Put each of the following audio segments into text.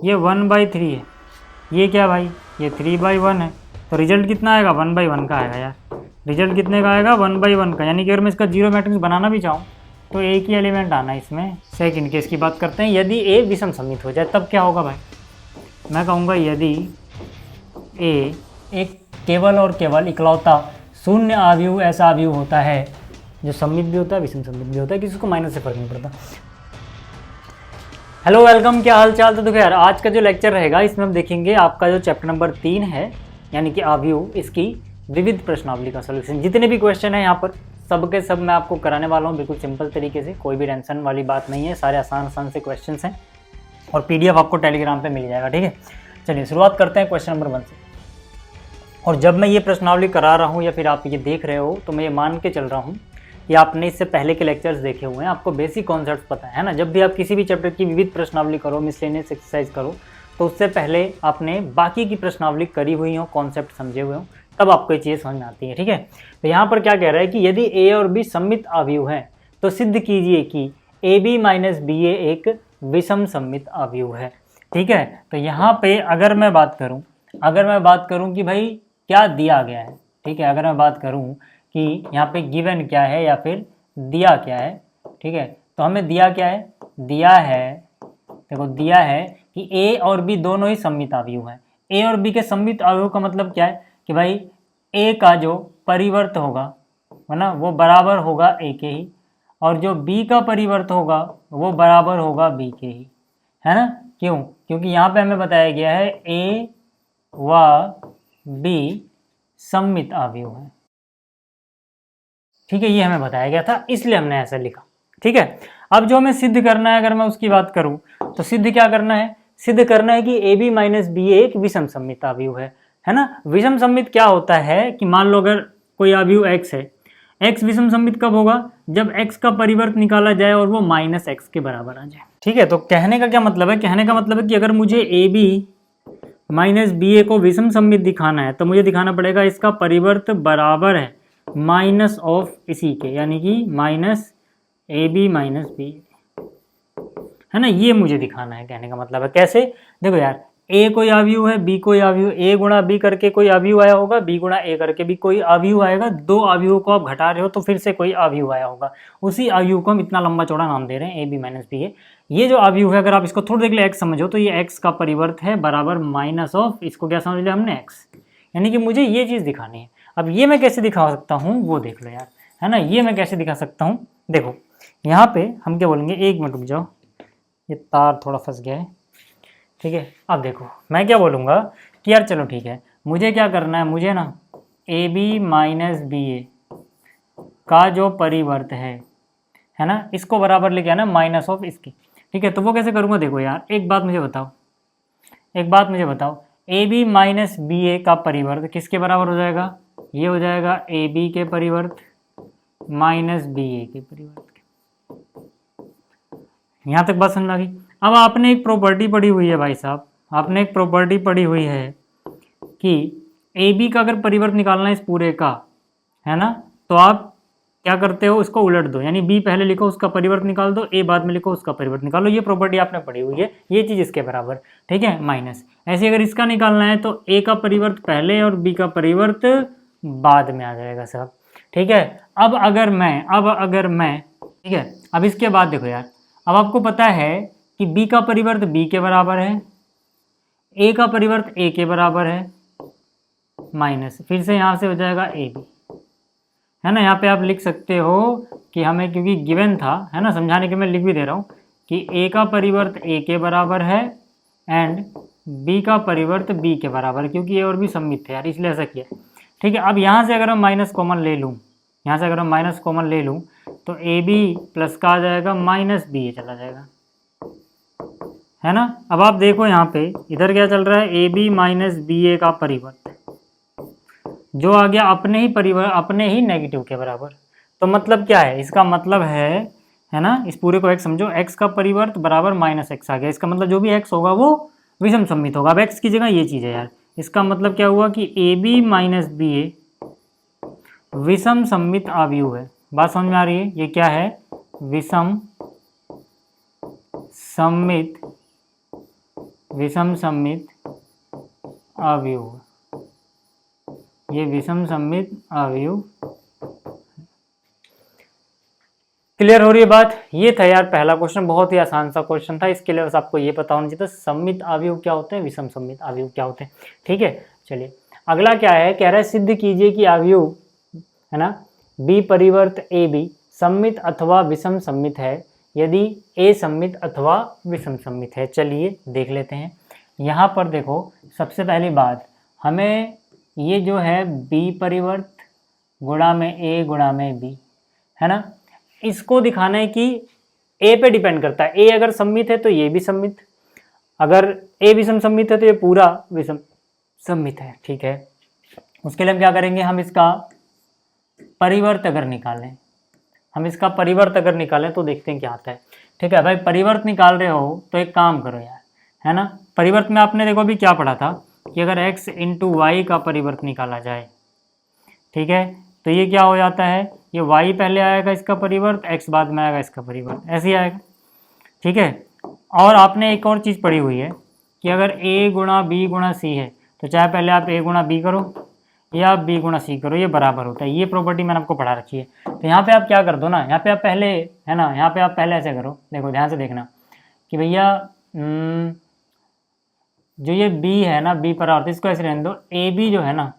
ये 1/3 है, ये क्या भाई, ये 3/1 है। तो रिजल्ट कितना आएगा, 1/1 का आएगा यार। रिजल्ट कितने का आएगा, 1/1 का। यानी कि अगर मैं इसका जीरो मैट्रिक्स बनाना भी चाहूँ तो एक ही एलिमेंट आना है इसमें। सेकंड केस की बात करते हैं, यदि ए विषम समित हो जाए तब क्या होगा भाई। मैं कहूँगा यदि ए एक केवल और केवल इकलौता शून्य आव्यूह ऐसा आव्यूह होता है जो समित भी होता है विषम समित भी होता है, किसी को माइनस से फर्क नहीं पड़ता। हेलो वेलकम, क्या हाल चाल। तो देखो यार, आज का जो लेक्चर रहेगा इसमें हम देखेंगे आपका जो चैप्टर नंबर 3 है यानी कि आव्यूह, इसकी विविध प्रश्नावली का सलूशन। जितने भी क्वेश्चन है यहाँ पर सब के सब मैं आपको कराने वाला हूँ बिल्कुल सिंपल तरीके से, कोई भी टेंशन वाली बात नहीं है। सारे आसान आसान से क्वेश्चन हैं और PDF आपको टेलीग्राम पे मिल जाएगा, ठीक है। चलिए शुरुआत करते हैं क्वेश्चन नंबर 1 से। और जब मैं ये प्रश्नावली करा रहा हूँ या फिर आप ये देख रहे हो तो मैं ये मान के चल रहा हूँ कि आपने इससे पहले के लेक्चर्स देखे हुए हैं, आपको बेसिक कॉन्सेप्ट्स पता है ना। जब भी आप किसी भी चैप्टर की विविध प्रश्नावली करो, मिसलेनियस एक्सरसाइज करो, तो उससे पहले आपने बाकी की प्रश्नावली करी हुई हो, कॉन्सेप्ट समझे हुए हो, तब आपको ये चीज़ समझ में आती है, ठीक है। तो यहाँ पर क्या कह रहा है कि यदि ए और बी सममित आव्यूह हैं तो सिद्ध कीजिए कि AB माइनस BA एक विषम सममित आव्यूह है, ठीक है। तो यहाँ पे अगर मैं बात करूँ कि भाई क्या दिया गया है, ठीक है। अगर मैं बात करूँ कि यहाँ पे गिवन क्या है या फिर दिया क्या है, ठीक है। तो हमें दिया क्या है, दिया है, देखो दिया है कि A और B दोनों ही सममित आव्यूह हैं। A और B के सममित आव्यूह का मतलब क्या है कि भाई A का जो परिवर्त होगा है ना वो बराबर होगा A के ही, और जो B का परिवर्त होगा वो बराबर होगा B के ही, है ना। क्यों, क्योंकि यहाँ पे हमें बताया गया है A व B सममित आव्यूह है, ठीक है। ये हमें बताया गया था इसलिए हमने ऐसा लिखा, ठीक है। अब जो हमें सिद्ध करना है, अगर मैं उसकी बात करूं तो सिद्ध क्या करना है, सिद्ध करना है कि AB माइनस BA एक विषम सममित आव्यूह है ना। विषम सममित क्या होता है कि मान लो अगर कोई आव्यूह X है, X विषम सममित कब होगा, जब X का परिवर्त निकाला जाए और वो -X के बराबर आ जाए, ठीक है। तो कहने का क्या मतलब है, कहने का मतलब है कि अगर मुझे AB माइनस BA को विषम सममित दिखाना है तो मुझे दिखाना पड़ेगा इसका परिवर्त बराबर है माइनस ऑफ इसी के, यानी कि माइनस AB माइनस BA, है ना। ये मुझे दिखाना है, कहने का मतलब है। कैसे, देखो यार, A कोई आव्यूह है, B कोई आव्यूह, A गुणा B करके कोई आव्यूह आया होगा, B गुणा A करके भी कोई आव्यूह आएगा। दो आव्यूहों को आप घटा रहे हो तो फिर से कोई आव्यूह आया होगा, उसी आव्यूह को हम इतना लंबा चौड़ा नाम दे रहे हैं AB माइनस BA। ये जो आव्यूह है, अगर आप इसको थोड़ी देर के लिए X समझो तो ये X का परिवर्त है बराबर माइनस ऑफ, इसको क्या समझ लिया हमने, X, यानी कि मुझे ये चीज़ दिखानी है। अब ये मैं कैसे दिखा सकता हूँ वो देख लो यार, है ना। ये मैं कैसे दिखा सकता हूँ, देखो यहाँ पे हम क्या बोलेंगे, एक मिनट रुक जाओ, ये तार थोड़ा फंस गया है, ठीक है। अब देखो मैं क्या बोलूँगा कि यार चलो ठीक है, मुझे क्या करना है, मुझे ना AB माइनस BA का जो परिवर्त है ना, इसको बराबर लेके आना माइनस ऑफ इसकी, ठीक है। तो वो कैसे करूँगा, देखो यार एक बात मुझे बताओ, AB माइनस BA का परिवर्त किसके बराबर हो जाएगा, ये हो जाएगा AB के परिवर्त माइनस BA के परिवर्त। यहाँ तक बात समझ आ गई। अब आपने एक प्रॉपर्टी पढ़ी हुई है भाई साहब, आपने एक प्रॉपर्टी पढ़ी हुई है कि AB का अगर परिवर्त निकालना है इस पूरे का, है ना, तो आप क्या करते हो, इसको उलट दो, यानी B पहले लिखो उसका परिवर्त निकाल दो, A बाद में लिखो उसका परिवर्त निकालो। ये प्रॉपर्टी आपने पढ़ी हुई है, ये चीज़ इसके बराबर, ठीक है, माइनस। ऐसे अगर इसका निकालना है तो A का परिवर्त पहले और B का परिवर्त बाद में आ जाएगा साहब, ठीक है। अब अगर मैं ठीक है, अब इसके बाद देखो यार, अब आपको पता है कि B का परिवर्त B के बराबर है, A का परिवर्त A के बराबर है, माइनस, फिर से यहाँ से हो जाएगा AB, है ना। यहाँ पे आप लिख सकते हो कि हमें, क्योंकि गिवन था, है ना, समझाने के मैं लिख भी दे रहा हूँ कि A का परिवर्त A के बराबर है एंड B का परिवर्त B के बराबर, क्योंकि A और B सममित थे यार, इसलिए ऐसा किया, ठीक है। अब यहाँ से अगर हम माइनस कॉमन ले लूँ, तो AB प्लस का आ जाएगा माइनस BA चला जाएगा, है ना। अब आप देखो यहाँ पे इधर क्या चल रहा है, AB माइनस BA का परिवर्त जो आ गया अपने ही नेगेटिव के बराबर। तो मतलब क्या है, इसका मतलब है ना, इस पूरे को X समझो, X का परिवर्त बराबर माइनस X आ गया। इसका मतलब जो भी X होगा वो विषम सममित होगा। अब X की जगह ये चीज़ है यार, इसका मतलब क्या हुआ कि AB माइनस BA विषम सममित आव्यूह है। बात समझ में आ रही है, ये क्या है, विषम सममित विषम सममित अवयव, ये विषम सममित अवयव। क्लियर हो रही है बात? ये था यार पहला क्वेश्चन, बहुत ही आसान सा क्वेश्चन था। इसके लिए बस आपको ये पता होना चाहिए था सममित अवयव क्या होते हैं, विषम सममित अवयव क्या होते हैं। ठीक है, चलिए अगला क्या है, कह रहा है सिद्ध कीजिए कि अवयव है ना बी परिवर्त ए बी सममित अथवा विषम सममित है यदि ए सममित अथवा विषम सममित है। चलिए देख लेते हैं। यहाँ पर देखो सबसे पहली बात, हमें ये जो है बी परिवर्त गुणा में ए गुणा में बी है ना, इसको दिखाना है कि ए पे डिपेंड करता है। ए अगर सममित है तो ये भी सममित, अगर ए विषम सममित है तो ये पूरा विषम सममित है। ठीक है, उसके लिए हम क्या करेंगे, हम इसका परिवर्त अगर निकालें, हम इसका परिवर्त अगर निकालें तो देखते हैं क्या आता है। ठीक है भाई, परिवर्त निकाल रहे हो तो एक काम करो यार, है ना, परिवर्त में आपने देखो अभी क्या पढ़ा था कि अगर x इंटू वाई का परिवर्त निकाला जाए, ठीक है, तो ये क्या हो जाता है, ये y पहले आएगा इसका परिवर्त, x बाद में आएगा इसका परिवर्त, ऐसे ही आएगा। ठीक है, और आपने एक और चीज़ पढ़ी हुई है कि अगर a गुणा b गुणा c है तो चाहे पहले आप a गुणा b करो या आप b गुणा c करो, ये बराबर होता है। ये प्रॉपर्टी मैंने आपको पढ़ा रखी है। तो यहाँ पे आप क्या कर दो ना, यहाँ पे आप पहले, है ना, यहाँ पे आप पहले ऐसे करो, देखो ध्यान से देखना कि भैया जो ये b है ना, b परावर्त, इसको ऐसे रहने दो, ए बी जो है ना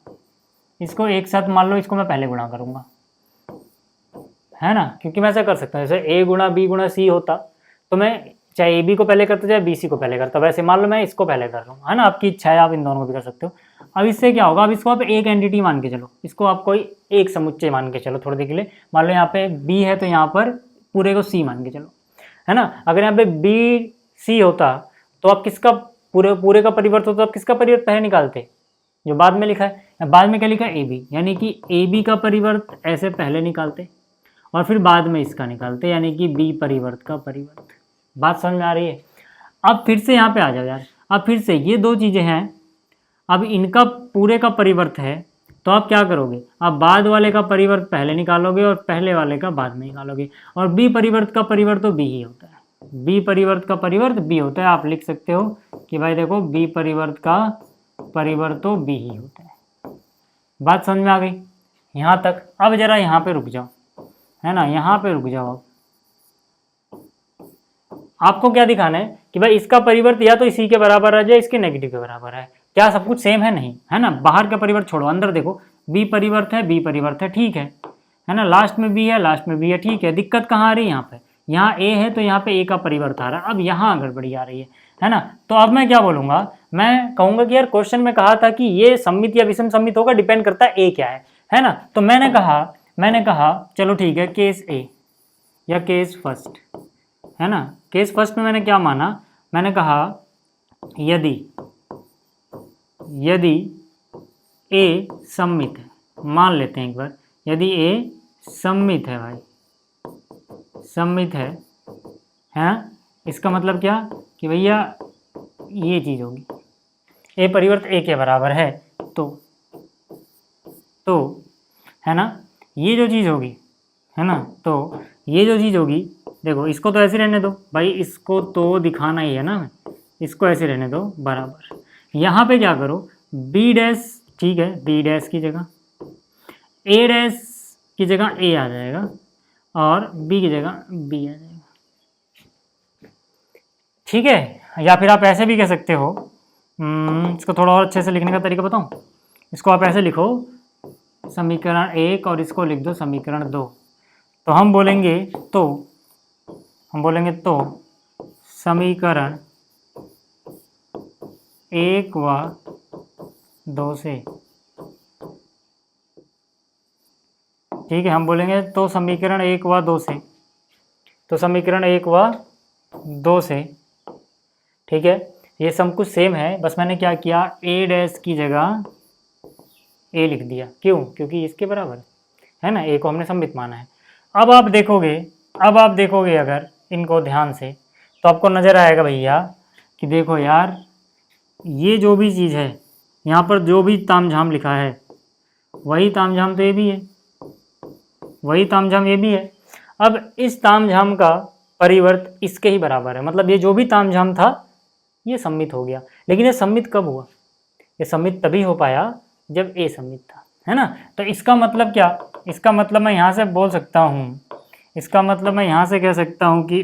इसको एक साथ मान लो, इसको मैं पहले गुणा करूँगा, है ना, क्योंकि मैं ऐसा कर सकता हूँ, जैसे a गुणा b गुणा c होता तो मैं चाहे ए बी को पहले करता चाहे बी सी को पहले करता, वैसे मान लो मैं इसको पहले कर रहा हूँ, है ना, आपकी इच्छा है, आप इन दोनों को भी कर सकते हो। अब इससे क्या होगा, अब इसको आप एक एंटिटी मान के चलो, इसको आप कोई एक समुच्चय मान के चलो थोड़ी देर के लिए। मान लो यहाँ पे बी है तो यहाँ पर पूरे को सी मान के चलो, है ना। अगर यहाँ पे बी सी होता तो आप किसका पूरे का परिवर्त होता, आप किसका परिवर्त पहले निकालते, जो बाद में लिखा है, बाद में क्या लिखा है ए बी, यानी कि ए बी का परिवर्त ऐसे पहले निकालते और फिर बाद में इसका निकालते, यानी कि बी परिवर्त का परिवर्त। बात समझ में आ रही है? अब फिर से यहाँ पे आ जाओ यार, अब फिर से ये दो चीज़ें हैं, अब इनका पूरे का परिवर्त है तो आप क्या करोगे, आप बाद वाले का परिवर्त पहले निकालोगे और पहले वाले का बाद में निकालोगे। और बी परिवर्त का परिवर्त तो बी ही होता है, बी परिवर्त का परिवर्त बी होता है। आप लिख सकते हो कि भाई देखो बी परिवर्त का परिवर्त तो बी ही होता है। बात समझ में आ गई यहाँ तक? अब जरा यहाँ पे रुक जाओ, है ना, यहाँ पे रुक जाओ। आपको क्या दिखाना है कि भाई इसका परिवर्त या तो इसी के बराबर आ जाए, इसके नेगेटिव के बराबर है। क्या सब कुछ सेम है? नहीं, है ना। बाहर का परिवर्त छोड़ो, अंदर देखो, बी परिवर्त है, बी परिवर्त है, ठीक है ना। लास्ट में बी है, लास्ट में बी है, ठीक है। दिक्कत कहाँ आ रही है? यहाँ पे, यहाँ ए है तो यहाँ पे ए का परिवर्त आ रहा है। अब यहाँ गड़बड़ी आ रही है ना। तो अब मैं क्या बोलूँगा, मैं कहूँगा कि यार क्वेश्चन में कहा था कि ये सममित या विषम सममित होगा, डिपेंड करता है ए क्या है ना। तो मैंने कहा चलो ठीक है, केस ए या केस फर्स्ट, है ना। केस फर्स्ट में मैंने क्या माना, मैंने कहा यदि ए सममित है, मान लेते हैं एक बार, यदि ए सममित है भाई, सममित है, इसका मतलब क्या कि भैया ये चीज़ होगी, ए परिवर्त ए के बराबर है तो है ना, ये जो चीज़ होगी, है ना, तो ये जो चीज़ होगी, देखो इसको तो ऐसे रहने दो भाई, इसको तो दिखाना ही है ना, इसको ऐसे रहने दो बराबर। यहाँ पे क्या करो, बी डैश, ठीक है, बी डैश की जगह ए डैश की जगह ए आ जाएगा और बी की जगह बी आ जाएगा, ठीक है। या फिर आप ऐसे भी कह सकते हो, इसको थोड़ा और अच्छे से लिखने का तरीका बताऊँ, इसको आप ऐसे लिखो, समीकरण 1 और इसको लिख दो समीकरण 2। तो हम बोलेंगे तो समीकरण 1 व 2 से, ठीक है, हम बोलेंगे तो समीकरण 1 व 2 से, तो समीकरण 1 व 2 से, ठीक है। ये सब कुछ सेम है, बस मैंने क्या किया, ए डैश की जगह ए लिख दिया। क्यों? क्योंकि इसके बराबर है ना, ए को हमने सममित माना है। अब आप देखोगे अगर इनको ध्यान से तो आपको नज़र आएगा भैया कि देखो यार, ये जो भी चीज़ है यहाँ पर, जो भी तामझाम लिखा है वही तामझाम तो ये भी है, वही तामझाम ये भी है। अब इस तामझाम का परिवर्त इसके ही बराबर है, मतलब ये जो भी तामझाम था ये सममित हो गया। लेकिन ये सम्मित कब हुआ? ये सम्मित तभी हो पाया जब ए सम्मित था, है ना। तो इसका मतलब क्या? इसका मतलब मैं यहाँ से बोल सकता हूँ, इसका मतलब मैं यहाँ से कह सकता हूँ कि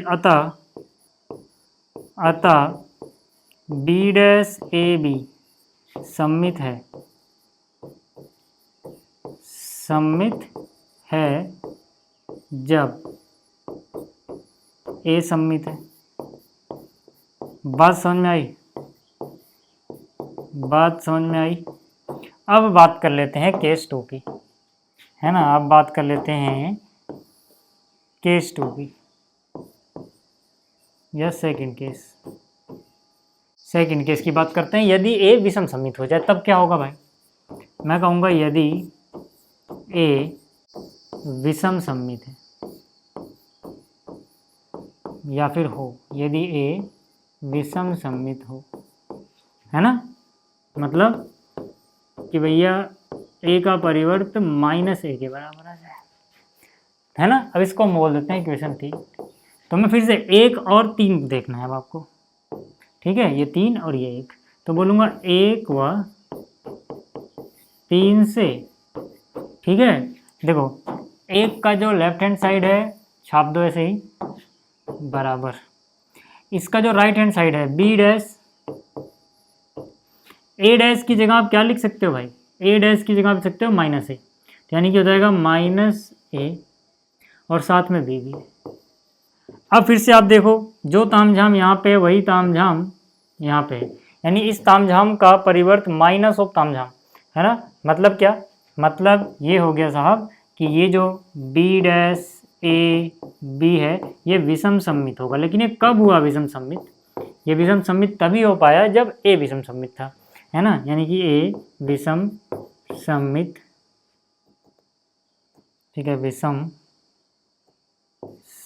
अतः बी डैश ए बी सम्मित है जब ए सम्मित है। बात समझ में आई? बात समझ में आई? अब बात कर लेते हैं केस 2 की, है ना। अब बात कर लेते हैं केस 2 की, या सेकंड केस की बात करते हैं। यदि ए विषम सम्मित हो जाए तब क्या होगा भाई? मैं कहूँगा यदि ए विषम सम्मित है, या फिर हो, यदि ए विषम सम्मित हो, है ना, मतलब कि भैया ए का परिवर्त माइनस ए के बराबर आ जाए, है ना। अब इसको हम बोल देते हैं इक्वेशन 3। तो मैं फिर से 1 और 3 देखना है अब आपको, ठीक है। ये 3 और ये 1, तो बोलूँगा 1 व 3 से, ठीक है। देखो 1 का जो लेफ्ट हैंड साइड है छाप दो ऐसे ही बराबर, इसका जो राइट हैंड साइड है बी डैश, ए डैश की जगह आप क्या लिख सकते हो भाई? ए डैश की जगह आप लिख सकते हो माइनस ए, यानी कि हो जाएगा माइनस ए और साथ में बी भी। अब फिर से आप देखो, जो तामझाम यहाँ पे है वही तामझाम यहाँ पे है, यानी इस तामझाम का परिवर्त माइनस ऑफ तामझाम, है ना। मतलब क्या? मतलब ये हो गया साहब कि ये जो बी डैश ए बी है ये विषम सम्मित होगा। लेकिन ये कब हुआ विषम सम्मित? ये विषम सम्मित तभी हो पाया जब ए विषम सम्मित था, है ना। यानी कि ए विषम सम्मित, ठीक है, विषम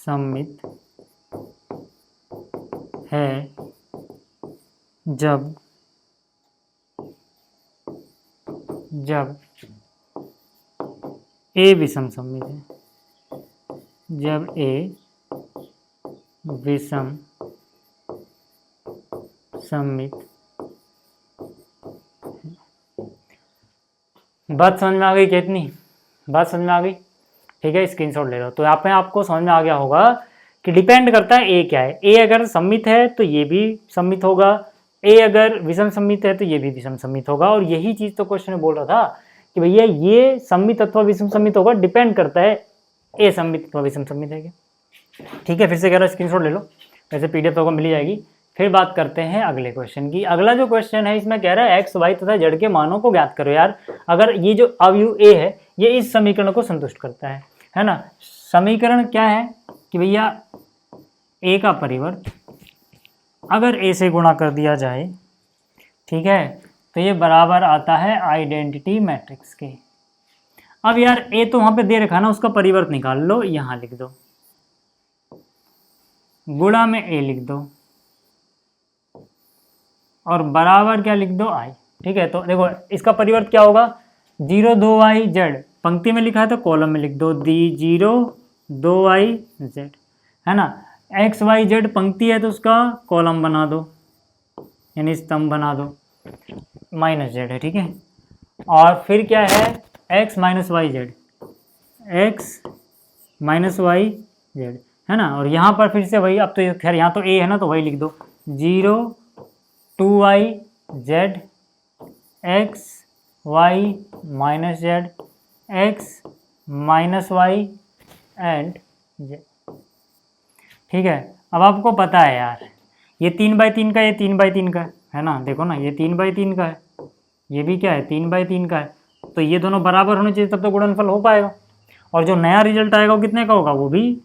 सम्मित है जब ए विषम सम्मित है, जब ए विषम सम्मित। बात समझ में आ गई कितनी? बात समझ में आ गई? ठीक है, स्क्रीनशॉट ले लो। तो यहाँ पे आपको समझ में आ गया होगा कि डिपेंड करता है ए क्या है। ए अगर सम्मित है तो ये भी सम्मित होगा, ए अगर विषम सम्मित है तो ये भी विषम सम्मित होगा। और यही चीज़ तो क्वेश्चन में बोल रहा था कि भैया ये सम्मित अथवा विषम सम्मित होगा, डिपेंड करता है ए सम्मित अथवा विषम सम्मित है क्या। ठीक है, फिर से कह रहा स्क्रीनशॉट ले लो, वैसे पीडीएफ तो मिल जाएगी। फिर बात करते हैं अगले क्वेश्चन की। अगला जो क्वेश्चन है इसमें कह रहा है एक्स वाई तथा जेड के मानों को ज्ञात करो। यार अगर ये जो अवयव ए है ये इस समीकरण को संतुष्ट करता है ना। समीकरण क्या है कि भैया ए का परिवर्त अगर ए से गुणा कर दिया जाए, ठीक है, तो ये बराबर आता है आइडेंटिटी मैट्रिक्स के। अब यार ए तो वहां पे दे रखा ना, उसका परिवर्त निकाल लो, यहां लिख दो, गुणा में ए लिख दो और बराबर क्या लिख दो आई। ठीक है, तो देखो इसका परिवर्त क्या होगा, 0 2y z, पंक्ति में लिखा है तो कॉलम में लिख दो, दी 0 2y z, है ना। x y z पंक्ति है तो उसका कॉलम बना दो, यानी स्तंभ बना दो, माइनस z है, ठीक है। और फिर क्या है, x minus Y Z, x minus Y Z, है ना। और यहाँ पर फिर से वही, अब तो खैर यहाँ तो a है ना, तो वही लिख दो, 0 2y z x y minus Z x minus Y and z। ठीक है, अब आपको पता है यार ये 3/3 का, ये 3/3 का है ना। देखो ना ये 3/3 का है, ये भी क्या है 3/3 का है, तो ये दोनों बराबर होने चाहिए तब तो गुणनफल हो पाएगा। और जो नया रिजल्ट आएगा वो कितने का होगा, वो भी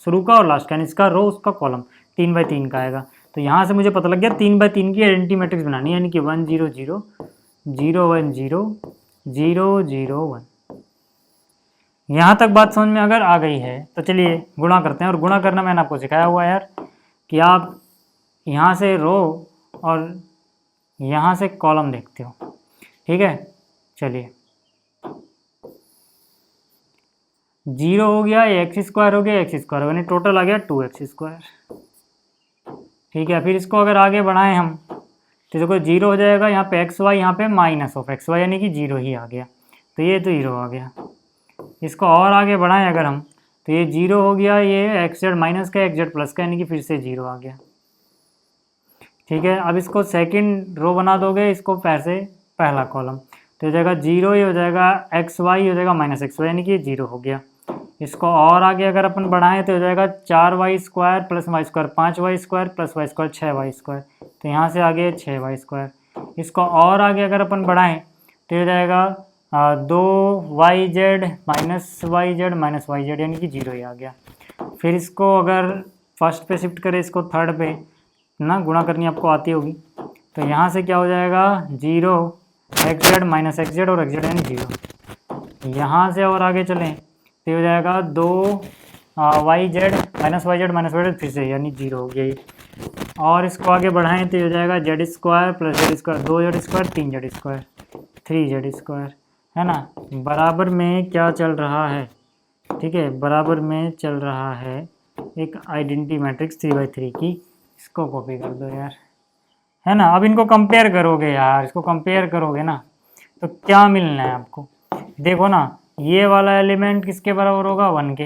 शुरू का और लास्ट का, यानी इसका रो उसका कॉलम 3/3 का आएगा। तो यहाँ से मुझे पता लग गया 3/3 की आइडेंटिटी मैट्रिक्स बनानी है, यानी कि 1 0 0 0 1 0 0 0 1। यहाँ तक बात समझ में अगर आ गई है तो चलिए गुणा करते हैं। और गुणा करना मैंने आपको सिखाया हुआ है यार, कि आप यहाँ से रो और यहाँ से कॉलम देखते हो, ठीक है। चलिए 0 हो गया, x² हो गया, x² हो गया, यानी टोटल आ गया 2x²। ठीक है, फिर इसको अगर आगे बढ़ाएं हम तो देखो जीरो हो जाएगा, यहाँ पे एक्स वाई, यहाँ पे माइनस ऑफ एक्स वाई, यानी कि जीरो ही आ गया। तो ये तो जीरो आ गया। इसको और आगे बढ़ाएं अगर हम, तो ये जीरो हो गया, ये एक्स जेड माइनस का एक्स जेड प्लस का, यानी कि फिर से जीरो आ गया। ठीक है, अब इसको सेकंड रो बना दोगे, इसको पैसे पहला कॉलम, तो हो जाएगा जीरो, ये हो जाएगा एक्स वाई, हो जाएगा माइनस एक्स वाई, यानी कि जीरो हो गया। इसको और आगे अगर अपन बढ़ाएं तो हो जाएगा 4y² plus Y square, 5y² plus Y square, 6y²। तो यहाँ से आगे 6y²। इसको और आगे अगर अपन बढ़ाएं तो हो जाएगा 2yz माइनस वाई जेड, यानी कि जीरो ही आ गया। फिर इसको अगर फर्स्ट पे शिफ्ट करें, इसको थर्ड पे ना गुणा करनी आपको आती होगी, तो यहाँ से क्या हो जाएगा, zero x Z minus x Z और एक्स जेड यानी जीरो। यहाँ से और आगे चलें तो हो जाएगा 2yz माइनस वाई जेड फिर से, यानी जीरो हो गया ये। और इसको आगे बढ़ाएं तो हो जाएगा z² plus z², 2z², 3z², 3z², है ना। बराबर में क्या चल रहा है, ठीक है, बराबर में चल रहा है एक आइडेंटिटी मैट्रिक्स 3×3 की। इसको कॉपी कर दो यार, है ना। अब इनको कंपेयर करोगे यार, इसको कंपेयर करोगे ना, तो क्या मिलना है आपको, देखो ना, ये वाला एलिमेंट किसके बराबर होगा, 1 के,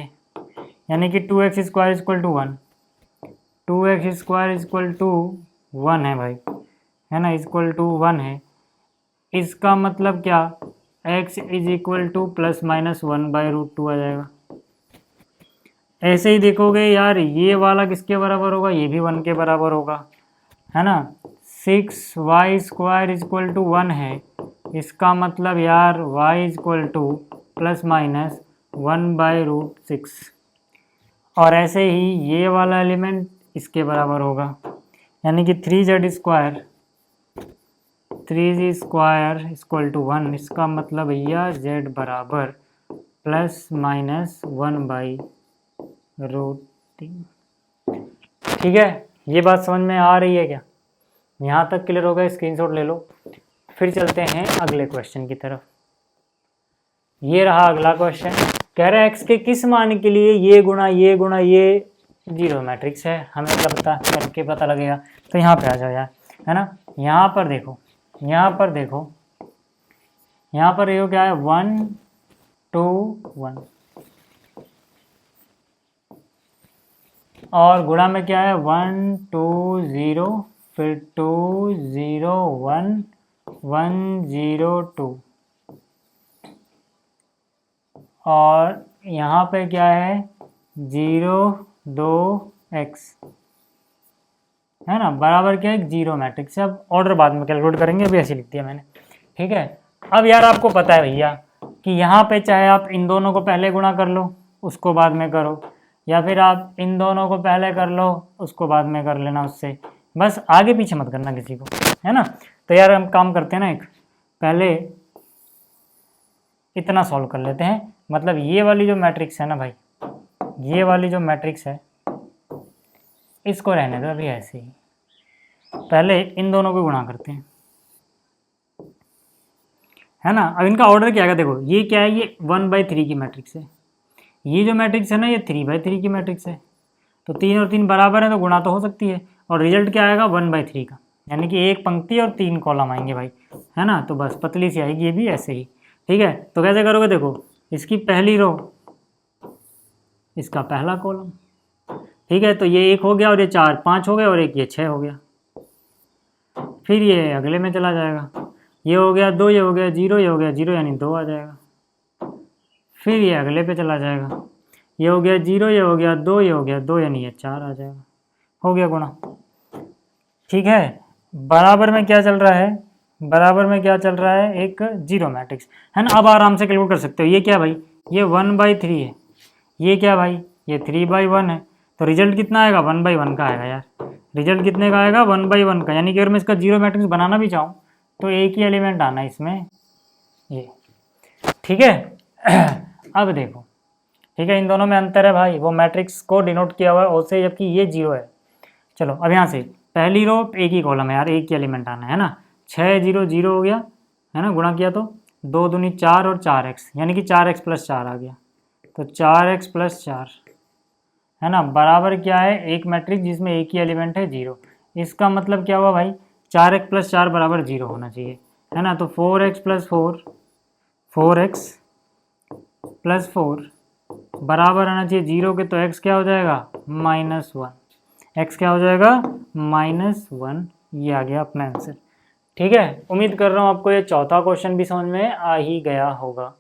यानी कि 2x² equal to 1, 2x² equal to 1 है भाई, है ना, इक्वल टू 1 है। इसका मतलब क्या, x is equal two plus minus 1/√2 आ जाएगा। ऐसे ही देखोगे यार, ये वाला किसके बराबर होगा, ये भी 1 के बराबर होगा, है ना। 6y² इक्वल टू 1 है, इसका मतलब यार y equal two plus minus 1/√6। और ऐसे ही ये वाला एलिमेंट इसके बराबर होगा, यानी कि 3z² इक्वल टू 1। इसका मतलब भैया z बराबर प्लस माइनस 1/√3। ठीक है, ये बात समझ में आ रही है क्या, यहाँ तक क्लियर होगा, स्क्रीनशॉट ले लो। फिर चलते हैं अगले क्वेश्चन की तरफ। ये रहा अगला क्वेश्चन, कह रहा है x के किस मान के लिए ये गुणा ये जीरो मैट्रिक्स है, हमें पता करके पता लगेगा। तो यहाँ पे आ जाओ यार, है ना। यहाँ पर देखो, यहाँ पर ये क्या है, 1 2 1, और गुणा में क्या है, 1 2 0, फिर 2 0 1 1 0 2, और यहाँ पे क्या है, 0 2 x, है ना, बराबर क्या है, जीरो मैट्रिक्स है। अब ऑर्डर बाद में कैलकुलेट करेंगे, अभी ऐसे लिख दिया मैंने, ठीक है। अब यार आपको पता है भैया कि यहाँ पे चाहे आप इन दोनों को पहले गुणा कर लो, उसको बाद में करो, या फिर आप इन दोनों को पहले कर लो, उसको बाद में कर लेना उससे, बस आगे पीछे मत करना किसी को, है ना। तो यार हम काम करते हैं ना, एक पहले इतना सॉल्व कर लेते हैं, मतलब ये वाली जो मैट्रिक्स है ना भाई, ये वाली जो मैट्रिक्स है, इसको रहने दो अभी ऐसे ही, पहले इन दोनों को गुणा करते हैं, है ना। अब इनका ऑर्डर क्या है, देखो ये क्या है, ये 1/3 की मैट्रिक्स है, ये जो मैट्रिक्स है ना, ये 3/3 की मैट्रिक्स है। तो 3 और 3 बराबर है, तो गुणा तो हो सकती है, और रिजल्ट क्या आएगा, 1/3 का, यानी कि एक पंक्ति और 3 कॉलम आएंगे भाई, है ना। तो बस पतली सी आएगी ये भी ऐसे ही, ठीक है। तो कैसे करोगे, देखो इसकी पहली रो, इसका पहला कॉलम, ठीक है। तो ये 1 हो गया, और ये 4 5 हो गए, और एक ये 6 हो गया। फिर ये अगले में चला जाएगा, ये हो गया 2, ये हो गया 0, ये हो गया 0, यानी 2 आ जाएगा। फिर ये अगले पे चला जाएगा, ये हो गया 0, ये हो गया 2, ये हो गया 2, यानी ये 4 आ जाएगा, हो गया गुणा, ठीक है। बराबर में क्या चल रहा है, बराबर में क्या चल रहा है, एक जीरो मैट्रिक्स, है ना। अब आराम से कैलकुलेट कर सकते हो, ये क्या भाई, ये 1/3 है, ये क्या भाई, ये 3/1 है। तो रिजल्ट कितना आएगा, 1/1 का आएगा यार, रिजल्ट कितने का आएगा, 1/1 का, यानी कि अगर मैं इसका जीरो मैट्रिक्स बनाना भी चाहूँ तो एक ही एलिमेंट आना है इसमें, ये, ठीक है। अब देखो, ठीक है, इन दोनों में अंतर है भाई, वो मैट्रिक्स को डिनोट किया हुआ है ओ से, जबकि ये 0 है। चलो अब यहाँ से पहली रो एक ही कॉलम है यार, एक ही एलिमेंट आना है ना, 6 0 0 हो गया, है ना, गुणा किया तो 2 दूनी 4 और 4x, यानी कि 4x + 4 आ गया। तो 4x + 4, है ना, बराबर क्या है, एक मैट्रिक्स जिसमें एक ही एलिमेंट है 0। इसका मतलब क्या हुआ भाई, 4x प्लस 4 बराबर 0 होना चाहिए, है ना। तो 4x प्लस 4x प्लस 4 बराबर आना चाहिए 0 के, तो x क्या हो जाएगा -1, x क्या हो जाएगा -1। ये आ गया अपना आंसर। ठीक है, उम्मीद कर रहा हूँ आपको ये चौथा क्वेश्चन भी समझ में आ ही गया होगा,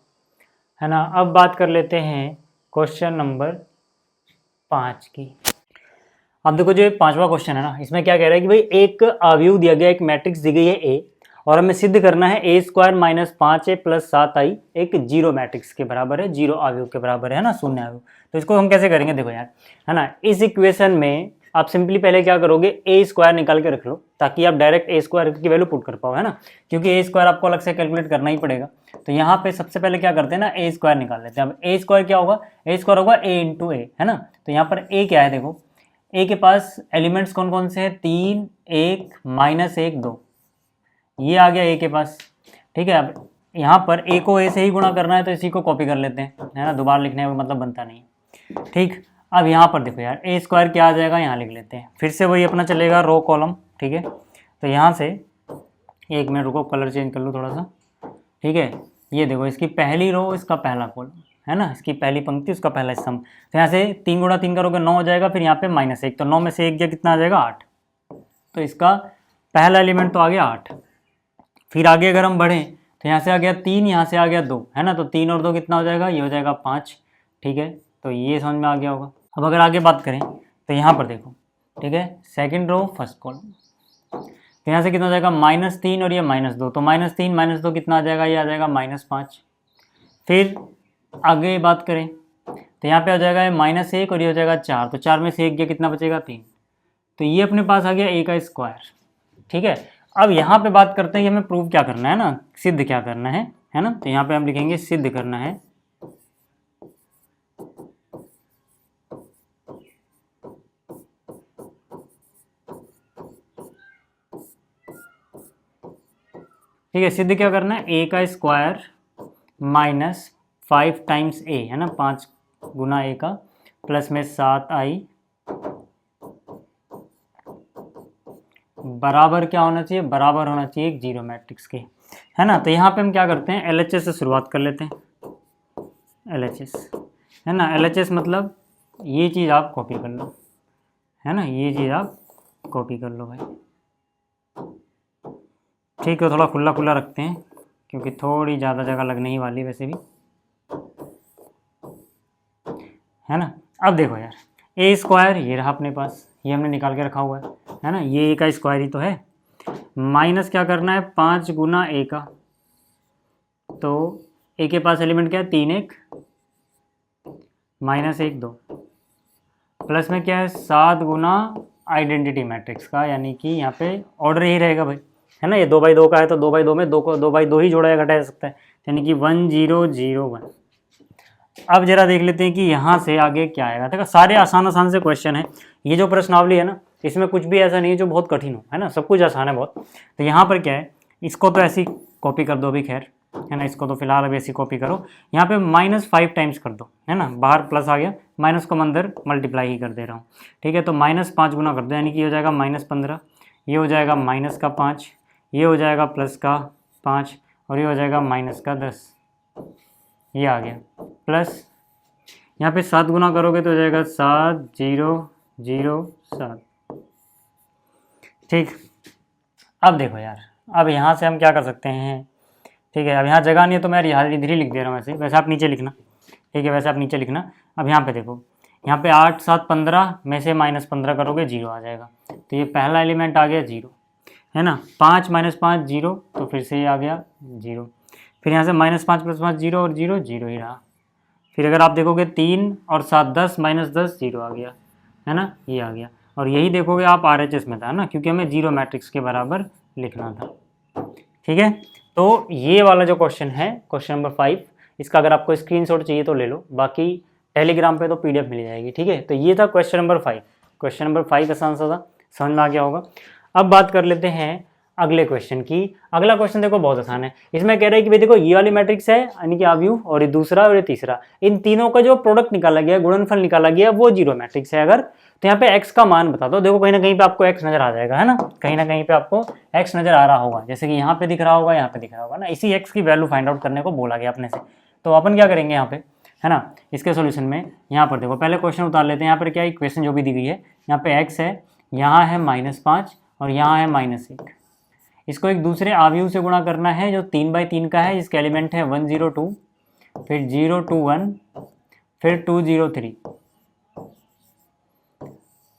है ना। अब बात कर लेते हैं क्वेश्चन नंबर 5 की। अब देखो जो 5वां क्वेश्चन है ना, इसमें क्या कह रहा है कि भाई एक अवयव दिया गया, एक मैट्रिक्स दी गई है ए, और हमें सिद्ध करना है a square minus 5a plus 7i एक जीरो मैट्रिक्स के बराबर है, जीरो अवयव के बराबर है ना, शून्य अवयव। तो इसको हम कैसे करेंगे, देखो यार, है ना। इस इक्वेशन में आप सिंपली पहले क्या करोगे, a स्क्वायर निकाल के रख लो, ताकि आप डायरेक्ट a स्क्वायर की वैल्यू पुट कर पाओ, है ना, क्योंकि a स्क्वायर आपको अलग से कैलकुलेट करना ही पड़ेगा। तो यहाँ पे सबसे पहले क्या करते हैं ना, a स्क्वायर निकाल लेते हैं। अब a स्क्वायर क्या होगा, a स्क्वायर होगा a इंटू ए, है ना। तो यहाँ पर a क्या है, देखो a के पास एलिमेंट्स कौन कौन से हैं, 3, 1, -1, 2, ये आ गया a के पास। ठीक है, अब यहाँ पर a को a से ही गुणा करना है, तो इसी को कॉपी कर लेते हैं, है ना, दोबारा लिखने का मतलब बनता नहीं। ठीक, अब यहाँ पर देखो यार, a स्क्वायर क्या आ जाएगा, यहाँ लिख लेते हैं, फिर से वही अपना चलेगा रो कॉलम। ठीक है, तो यहाँ से एक मिनट रुको, कलर चेंज कर लूँ थोड़ा सा। ठीक है, ये देखो इसकी पहली रो, इसका पहला कॉलम, है ना, इसकी पहली पंक्ति, उसका पहला स्तंभ। तो यहाँ से 3 गुणा 3 करोगे 9 हो जाएगा, फिर यहाँ पे -1, तो 9 में से 1 गया, कितना आ जाएगा 8। तो इसका पहला एलिमेंट तो आ गया 8। फिर आगे अगर हम बढ़ें तो यहाँ से आ गया 3, यहाँ से आ गया 2, है ना, तो 3 और 2 कितना हो जाएगा, ये हो जाएगा 5। ठीक है, तो ये समझ में आ गया होगा। अब अगर आगे बात करें तो यहाँ पर देखो, ठीक है, सेकंड रो फर्स्ट कॉलम, तो यहाँ से कितना हो जाएगा -3 और ये -2, तो -3 -2 कितना आ जाएगा, ये आ जाएगा -5। फिर आगे बात करें तो यहाँ पे हो जाएगा -1 और ये हो जाएगा 4, तो 4 में से 1 गया, कितना बचेगा 3। तो ये अपने पास आ गया a का स्क्वायर। ठीक है, अब यहाँ पे बात करते हैं कि हमें प्रूव क्या करना है ना, सिद्ध क्या करना है ना। तो यहाँ पे हम लिखेंगे सिद्ध करना है ठीक है, सिद्ध क्या करना है, a का स्क्वायर -5 टाइम्स a, है ना, 5 गुना a का, प्लस में 7i बराबर क्या होना चाहिए, बराबर होना चाहिए एक जीरो मैट्रिक्स के, है ना। तो यहाँ पे हम क्या करते हैं, LHS से शुरुआत कर लेते हैं। LHS, है ना, LHS मतलब ये चीज़ आप कॉपी कर लो, है ना, ये चीज़ आप कॉपी कर लो भाई। ठीक है, थोड़ा खुला खुला रखते हैं क्योंकि थोड़ी ज़्यादा जगह लगने ही वाली वैसे भी, है ना। अब देखो यार, a स्क्वायर ये रहा अपने पास, ये हमने निकाल के रखा हुआ है ना, ये a का स्क्वायर ही तो है। माइनस क्या करना है, 5 गुना a का, तो a के पास एलिमेंट क्या है, 3, 1, -1, 2, प्लस में क्या है 7 गुना आइडेंटिटी मैट्रिक्स का, यानी कि यहाँ पे ऑर्डर ही रहेगा भाई, है ना। ये 2x2 का है तो 2x2 में 2 को 2x2 ही जोड़ा या घटाया जा सकता है, यानी कि 1 0 0 1। अब जरा देख लेते हैं कि यहाँ से आगे क्या आएगा। देखो सारे आसान से क्वेश्चन है, ये जो प्रश्नावली है ना, इसमें कुछ भी ऐसा नहीं है जो बहुत कठिन हो, है ना, सब कुछ आसान है बहुत। तो यहाँ पर क्या है, इसको तो ऐसी कॉपी कर दो अभी, खैर, है ना, इसको तो फिलहाल अभी ऐसी कॉपी करो। यहाँ पे -5 टाइम्स कर दो, है ना, बाहर प्लस आ गया, माइनस को अंदर मल्टीप्लाई ही कर दे रहा हूँ। ठीक है, तो -5 गुना कर दो, यानी कि हो जाएगा -15, ये हो जाएगा -5, ये हो जाएगा +5, और ये हो जाएगा -10, ये आ गया, प्लस यहाँ पे 7 गुना करोगे तो हो जाएगा 7 0 0 7। ठीक, अब देखो यार, अब यहाँ से हम क्या कर सकते हैं। ठीक है, अब यहाँ जगह नहीं है तो मैं यहाँ इधर ही लिख दे रहा हूँ, वैसे आप नीचे लिखना। ठीक है, वैसे आप नीचे लिखना। अब यहाँ पे देखो, यहाँ पे 8 7 15 में से -15 करोगे 0 आ जाएगा, तो ये पहला एलिमेंट आ गया 0, है ना। 5 -5 0, तो फिर से ये आ गया 0, फिर यहाँ से -5 + 5 0 और 0 0 ही रहा। फिर अगर आप देखोगे 3 और 7 10 -10 0 आ गया, है ना, ये आ गया। और यही देखोगे आप RHS में था ना, क्योंकि हमें जीरो मैट्रिक्स के बराबर लिखना था। ठीक है, तो ये वाला जो क्वेश्चन है, क्वेश्चन नंबर 5, इसका अगर आपको स्क्रीनशॉट चाहिए तो ले लो, बाकी टेलीग्राम पे तो PDF मिल जाएगी। ठीक है, तो ये था क्वेश्चन नंबर 5। क्वेश्चन नंबर 5 आसान सा था, समझ में आ गया होगा। अब बात कर लेते हैं अगले क्वेश्चन की। अगला क्वेश्चन देखो बहुत आसान है, इसमें कह रहा है कि भाई देखो ये वाली मैट्रिक्स है, यानी कि अवयव, और ये दूसरा और ये तीसरा, इन तीनों का जो प्रोडक्ट निकाला गया, गुणनफल निकाला गया, वो जीरो मैट्रिक्स है अगर, तो यहाँ पे x का मान बता दो। देखो कहीं ना कहीं पे आपको x नजर आ जाएगा, है ना, कहीं ना कहीं पे आपको x नजर आ रहा होगा, जैसे कि यहाँ पे दिख रहा होगा, यहाँ पे दिख रहा होगा ना, इसी x की वैल्यू फाइंड आउट करने को बोला गया अपने से। तो अपन क्या करेंगे यहाँ पे, है ना, इसके सोल्यूशन में यहाँ पर देखो पहले क्वेश्चन उतार लेते हैं। यहाँ पर क्या इक्वेशन जो भी दी गई है, यहाँ पे x है, यहाँ है -5 और यहाँ है -1। इसको एक दूसरे आव्यूह से गुणा करना है जो 3/3 का है, जिसके एलिमेंट है 102, फिर 021, फिर 203।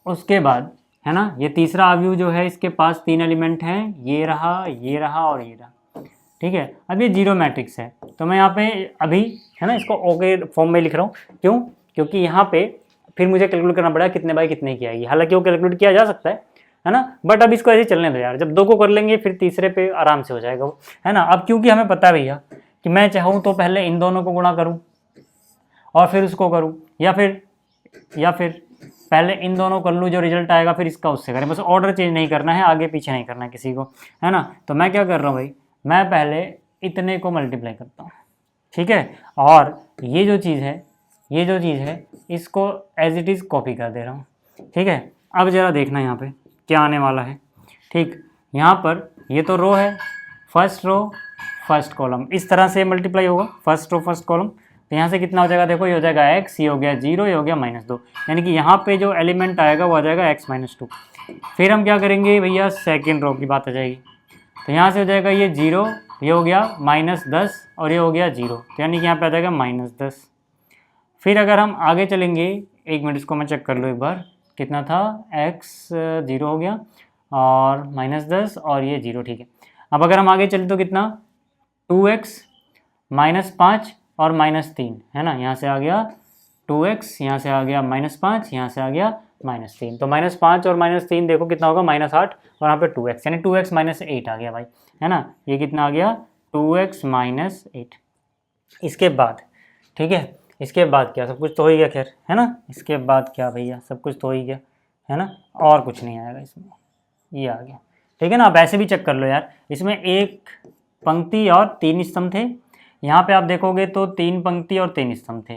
उसके बाद है ना, ये तीसरा आव्यूह जो है इसके पास 3 एलिमेंट हैं, ये रहा और ये रहा, ठीक है। अब ये जीरो मैट्रिक्स है, तो मैं यहाँ पे अभी, है ना, इसको ओके फॉर्म में लिख रहा हूँ। क्यों? क्योंकि यहाँ पे फिर मुझे कैलकुलेट करना पड़ेगा कितने बाई कितने की आएगी। हालांकि वो कैलकुलेट किया जा सकता है ना, बट अब इसको ऐसे चलने दो यार, जब 2 को कर लेंगे फिर तीसरे पे आराम से हो जाएगा वो, है ना। अब क्योंकि हमें पता है भैया कि मैं चाहूँ तो पहले इन दोनों को गुणा करूँ और फिर उसको करूँ, या फिर पहले इन दोनों कर लूँ, जो रिजल्ट आएगा फिर इसका उससे करें। बस ऑर्डर चेंज नहीं करना है, आगे पीछे नहीं करना है किसी को, है ना। तो मैं क्या कर रहा हूँ भाई, मैं पहले इतने को मल्टीप्लाई करता हूँ, ठीक है, और ये जो चीज़ है इसको एज इट इज़ कॉपी कर दे रहा हूँ, ठीक है। अब ज़रा देखना यहाँ पे क्या आने वाला है, ठीक। यहाँ पर ये तो रो है, फर्स्ट रो फर्स्ट कॉलम, इस तरह से मल्टीप्लाई होगा, फर्स्ट रो फर्स्ट कॉलम। तो यहाँ से कितना हो जाएगा, देखो ये हो जाएगा x, ये हो गया 0, ये हो गया -2, यानी कि यहाँ पे जो एलिमेंट आएगा वो आ जाएगा x - 2। फिर हम क्या करेंगे भैया, सेकेंड रो की बात आ जाएगी। तो यहाँ से हो जाएगा ये 0, ये हो गया -10 और ये हो गया 0, तो यानी कि यहाँ पे आ जाएगा -10। फिर अगर हम आगे चलेंगे, 1 मिनट इसको मैं चेक कर लूँ एक बार, कितना था, x 0 हो गया और -10 और ये 0, ठीक है। अब अगर हम आगे चलें तो कितना, 2x -5 और -3, है ना, यहाँ से आ गया 2x, यहाँ से आ गया -5, यहाँ से आ गया -3। तो -5 और -3 देखो कितना होगा, -8 और यहाँ पे 2x, यानी 2x - 8 आ गया भाई, है ना। ये कितना आ गया, 2x - 8। इसके बाद, ठीक है, इसके बाद क्या, सब कुछ तो हो ही गया, खैर, है ना। इसके बाद क्या भैया, सब कुछ तो हो ही गया, है ना, और कुछ नहीं आएगा इसमें, ये आ गया, ठीक है ना। आप ऐसे भी चेक कर लो यार, इसमें 1 पंक्ति और 3 स्तंभ थे, यहाँ पे आप देखोगे तो 3 पंक्ति और 3 स्तंभ थे,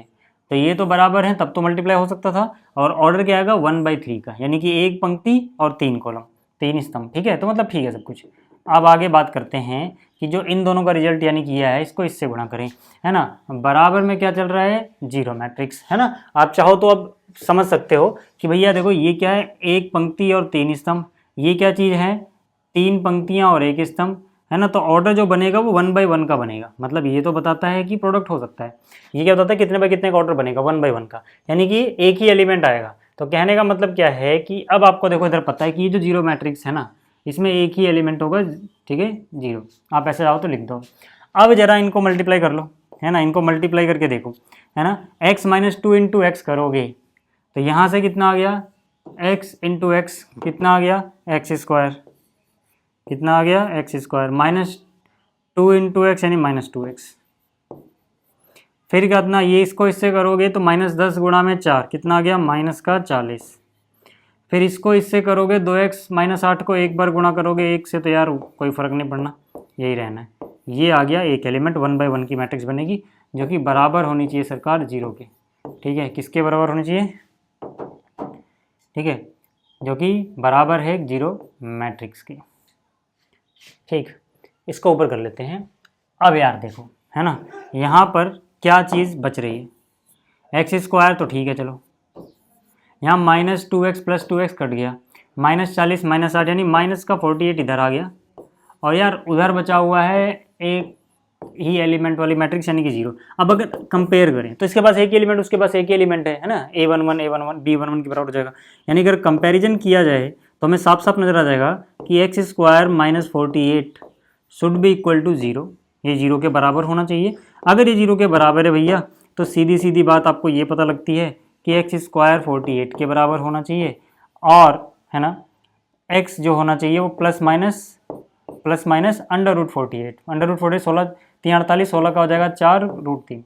तो ये तो बराबर हैं, तब तो मल्टीप्लाई हो सकता था। और ऑर्डर क्या आएगा, 1/3 का, यानी कि 1 पंक्ति और 3 कॉलम 3 स्तंभ, ठीक है। तो मतलब ठीक है सब कुछ। अब आगे बात करते हैं कि जो इन दोनों का रिजल्ट यानी किया है, इसको इससे गुणा करें, है ना। बराबर में क्या चल रहा है, जीरो मैट्रिक्स, है ना। आप चाहो तो अब समझ सकते हो कि भैया देखो ये क्या है, 1 पंक्ति और 3 स्तंभ, ये क्या चीज़ है, 3 पंक्तियाँ और 1 स्तंभ, है ना। तो ऑर्डर जो बनेगा वो 1/1 का बनेगा, मतलब ये तो बताता है कि प्रोडक्ट हो सकता है। ये क्या बताता है, कितने बाय कितने का ऑर्डर बनेगा, 1/1 का, यानी कि एक ही एलिमेंट आएगा। तो कहने का मतलब क्या है कि अब आपको देखो इधर पता है कि ये जो जीरो मैट्रिक्स है ना, इसमें एक ही एलिमेंट होगा, ठीक है, 0। आप ऐसे आओ तो लिख दो। अब जरा इनको मल्टीप्लाई कर लो, है ना, इनको मल्टीप्लाई करके देखो, है ना। x - 2 × x करोगे तो यहाँ से कितना आ गया, x × x कितना आ गया, x², कितना आ गया, x² -2 × x यानी -2x। फिर कितना, ये इसको इससे करोगे तो -10 गुणा में 4 कितना आ गया, -40। फिर इसको इससे करोगे 2x -8 को एक बार गुणा करोगे 1 से, तो यार कोई फ़र्क नहीं पड़ना, यही रहना है। ये आ गया एक एलिमेंट, 1/1 की मैट्रिक्स बनेगी, जो कि बराबर होनी चाहिए सरकार 0 के, ठीक है। किसके बराबर होनी चाहिए, ठीक है, जो कि बराबर है 0 मैट्रिक्स के, ठीक। इसको ऊपर कर लेते हैं। अब यार देखो, है ना, यहाँ पर क्या चीज़ बच रही है, x² तो ठीक है, चलो यहाँ -2x + 2x कट गया, -40 -8 यानी -48 इधर आ गया, और यार उधर बचा हुआ है एक ही एलिमेंट वाली मैट्रिक्स यानी कि 0। अब अगर कंपेयर करें तो इसके पास एक ही एलिमेंट, उसके पास एक ही एलिमेंट है ना, a11 b11 के बराबर हो जाएगा। यानी अगर कंपैरिजन किया जाए तो हमें साफ साफ नज़र आ जाएगा कि x² - 48 should be equal to 0, ये 0 के बराबर होना चाहिए। अगर ये 0 के बराबर है भैया, तो सीधी सीधी बात आपको ये पता लगती है कि x² 48 के बराबर होना चाहिए, और है ना x जो होना चाहिए वो प्लस माइनस √48, √48 16 3 48, 16 का हो जाएगा 4√3,